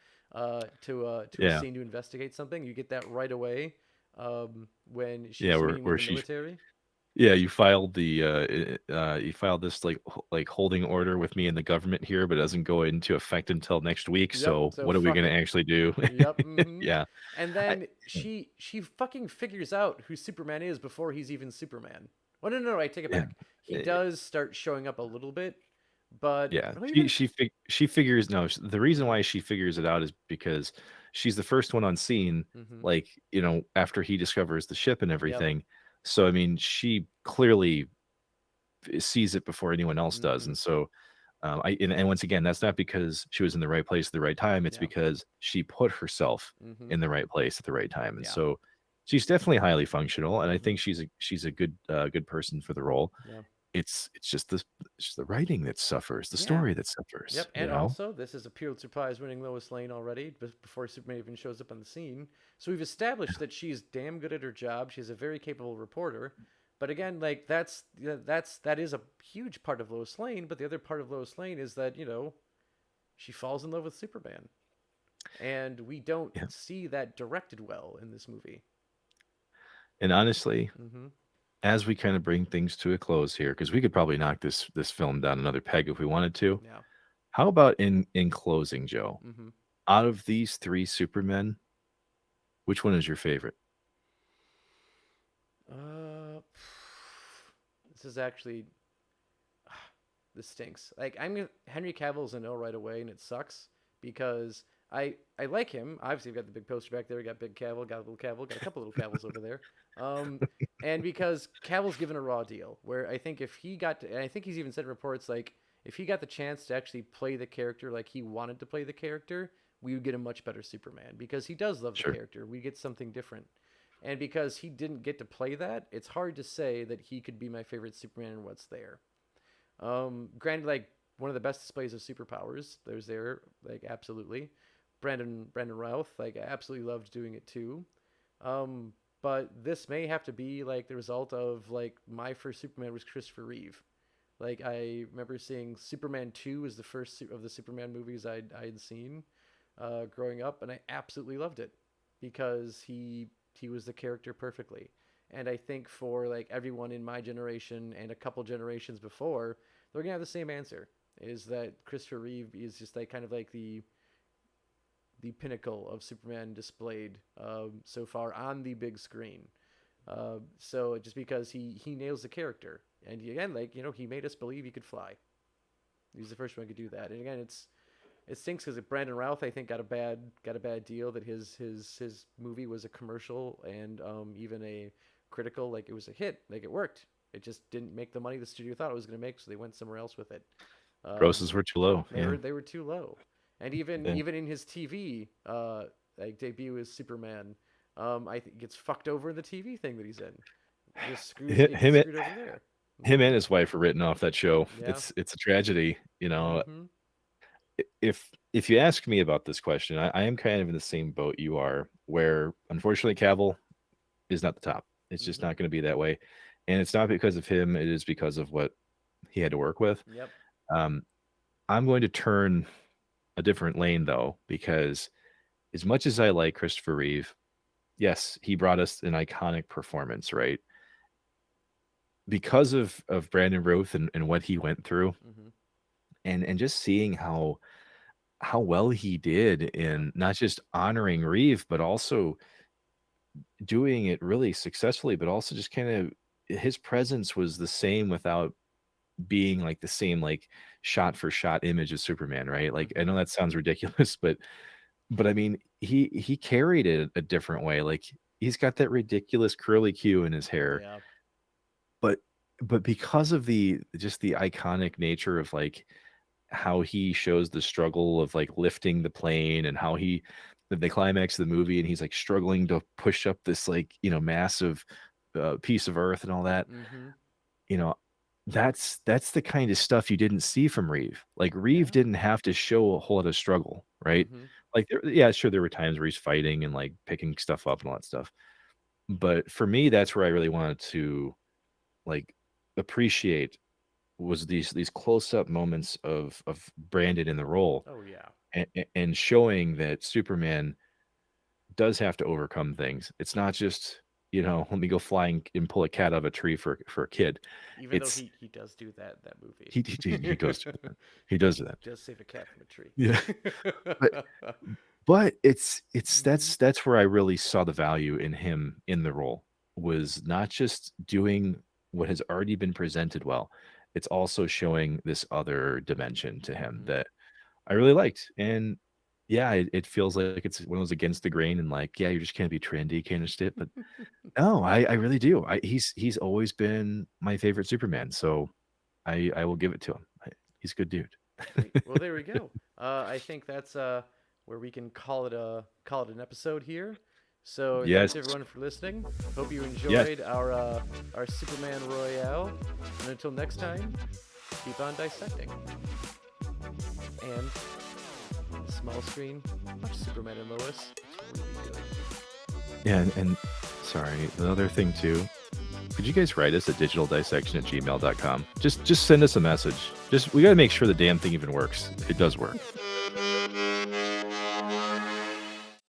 to a Yeah. scene to investigate something. You get that right away when Yeah, she's meeting with where the she military. yeah, you filed this like holding order with me and the government here, but it doesn't go into effect until next week. Yep. So So what are we fuck gonna it. actually do? Yep. Mm-hmm. Yeah. And I then she fucking figures out who Superman is before he's even Superman. Oh no, I take it yeah. back. He Eh, does start showing up a little bit, but Yeah. oh even She figures no, the reason mm-hmm, why she figures it out is because she's the first one on scene, mm-hmm, like, after he discovers the ship and yep, everything. So I mean, she clearly sees it before anyone else does. mm-hmm, And so and once again, that's not because she was in the right place at the right time. It's yeah, because she put herself mm-hmm, in the right place at the right time. And yeah, so she's definitely highly functional, and I mm-hmm, think she's a good good person for the role. yeah, it's just the writing that suffers, the Yeah. story that suffers, Yep. you And know? also, this is a Pulitzer Prize winning Lois Lane already before Superman even shows up on the scene. So we've established that she's damn good at her job. She's a very capable reporter. But again, like that is a huge part of Lois Lane. But the other part of Lois Lane is that she falls in love with Superman, and we don't Yeah. see that directed well in this movie. And honestly, Mm-hmm. as we kind of bring things to a close here, because we could probably knock this film down another peg if we wanted to. Yeah. How about in closing, Joe? Mm-hmm. Out of these three Supermen, which one is your favorite? Uh, this is actually this stinks. Like Henry Cavill's a no right away, and it sucks because I like him. Obviously, we've got the big poster back there. We got big Cavill, got a little Cavill, got a couple little Cavills over there. And because Cavill's given a raw deal, where I think if he got to, and I think he's even said in reports like if he got the chance to actually play the character like he wanted to play the character, we would get a much better Superman because he does love the Sure. character. We get something different. And because he didn't get to play that, it's hard to say that he could be my favorite Superman and what's there. Granted, like one of the best displays of superpowers. There's there, like absolutely. Brandon Routh, like I absolutely loved doing it too. Um, but this may have to be like the result of like my first Superman was Christopher Reeve. Like I remember seeing Superman 2 was the first of the Superman movies I had seen growing up, and I absolutely loved it because he was the character perfectly. And I think for like everyone in my generation and a couple generations before, they're gonna have the same answer: is that Christopher Reeve is just like kind of like the pinnacle of Superman displayed so far on the big screen. So just because he nails the character, and again, like he made us believe he could fly. He's the first one who could do that. And again, it stinks because Brandon Routh I think got a bad deal that his movie was a commercial and even a critical, like it was a hit, like it worked. It just didn't make the money the studio thought it was going to make, so they went somewhere else with it. Grosses were too low. They Yeah. were they were too low, and even Yeah. even in his TV like debut as Superman, I think gets fucked over in the TV thing that he's in. Just screws Hi- it gets Him, screwed over there. him Mm-hmm. and his wife were written off that show. Yeah. It's a tragedy, you know. Mm-hmm. If you ask me about this question, I am kind of in the same boat you are, where unfortunately Cavill is not the top. It's just Mm-hmm. not going to be that way, and it's not because of him. It is because of what he had to work with. Yep. Um, I'm going to turn a different lane though, because as much as I like Christopher Reeve, yes, he brought us an iconic performance, right? Because of Brandon Routh and what he went through, Mm-hmm. and just seeing how well he did Yeah. in not just honoring Reeve, but also doing it really successfully, but also just kind of his presence was the same without being like the same like shot for shot image of Superman, right? Like I Mm-hmm. know that sounds ridiculous, but I mean he carried it a different way. Like he's got that ridiculous curly Q in his hair, Yeah. but but because of the just the iconic nature of like how he shows the struggle of like lifting the plane and how the climax of the movie and he's like struggling to push up this like massive piece of earth and all that, Mm-hmm. you know that's the kind of stuff you didn't see from Reeve. Like Reeve Yeah. didn't have to show a whole lot of struggle, right? Mm-hmm. Like yeah, sure, there were times where he's fighting and like picking stuff up and all that stuff, but for me that's where I really wanted to like appreciate was these close up moments of Brandon in the role, Oh yeah. and showing that Superman does have to overcome things. It's not just let me go flying and pull a cat out of a tree for a kid. Even though It's he does do that in that he movie. does do that. He does do that. Does save a cat from a tree. Yeah, but it's Mm-hmm. that's where I really saw the value in him in the role, was not just doing what has already been presented well. It's also showing this other dimension to him Mm-hmm. that I really liked. And yeah, it feels like it's one of those against the grain and like, yeah, you just can't be trendy kind of shit. But no, I really do. He's always been my favorite Superman. So I will give it to him. He's a good dude. Sweet. Well, there we go. I think that's where we can call it an episode here. So yes. thanks everyone for listening. Hope you enjoyed our Superman Royale. And until next time, keep on dissecting. And on the small screen, watch Superman and Lois. It's really good. Yeah, and sorry, the other thing too. Could you guys write us at digitaldissection@gmail.com? Just send us a message. We got to make sure the damn thing even works. It does work.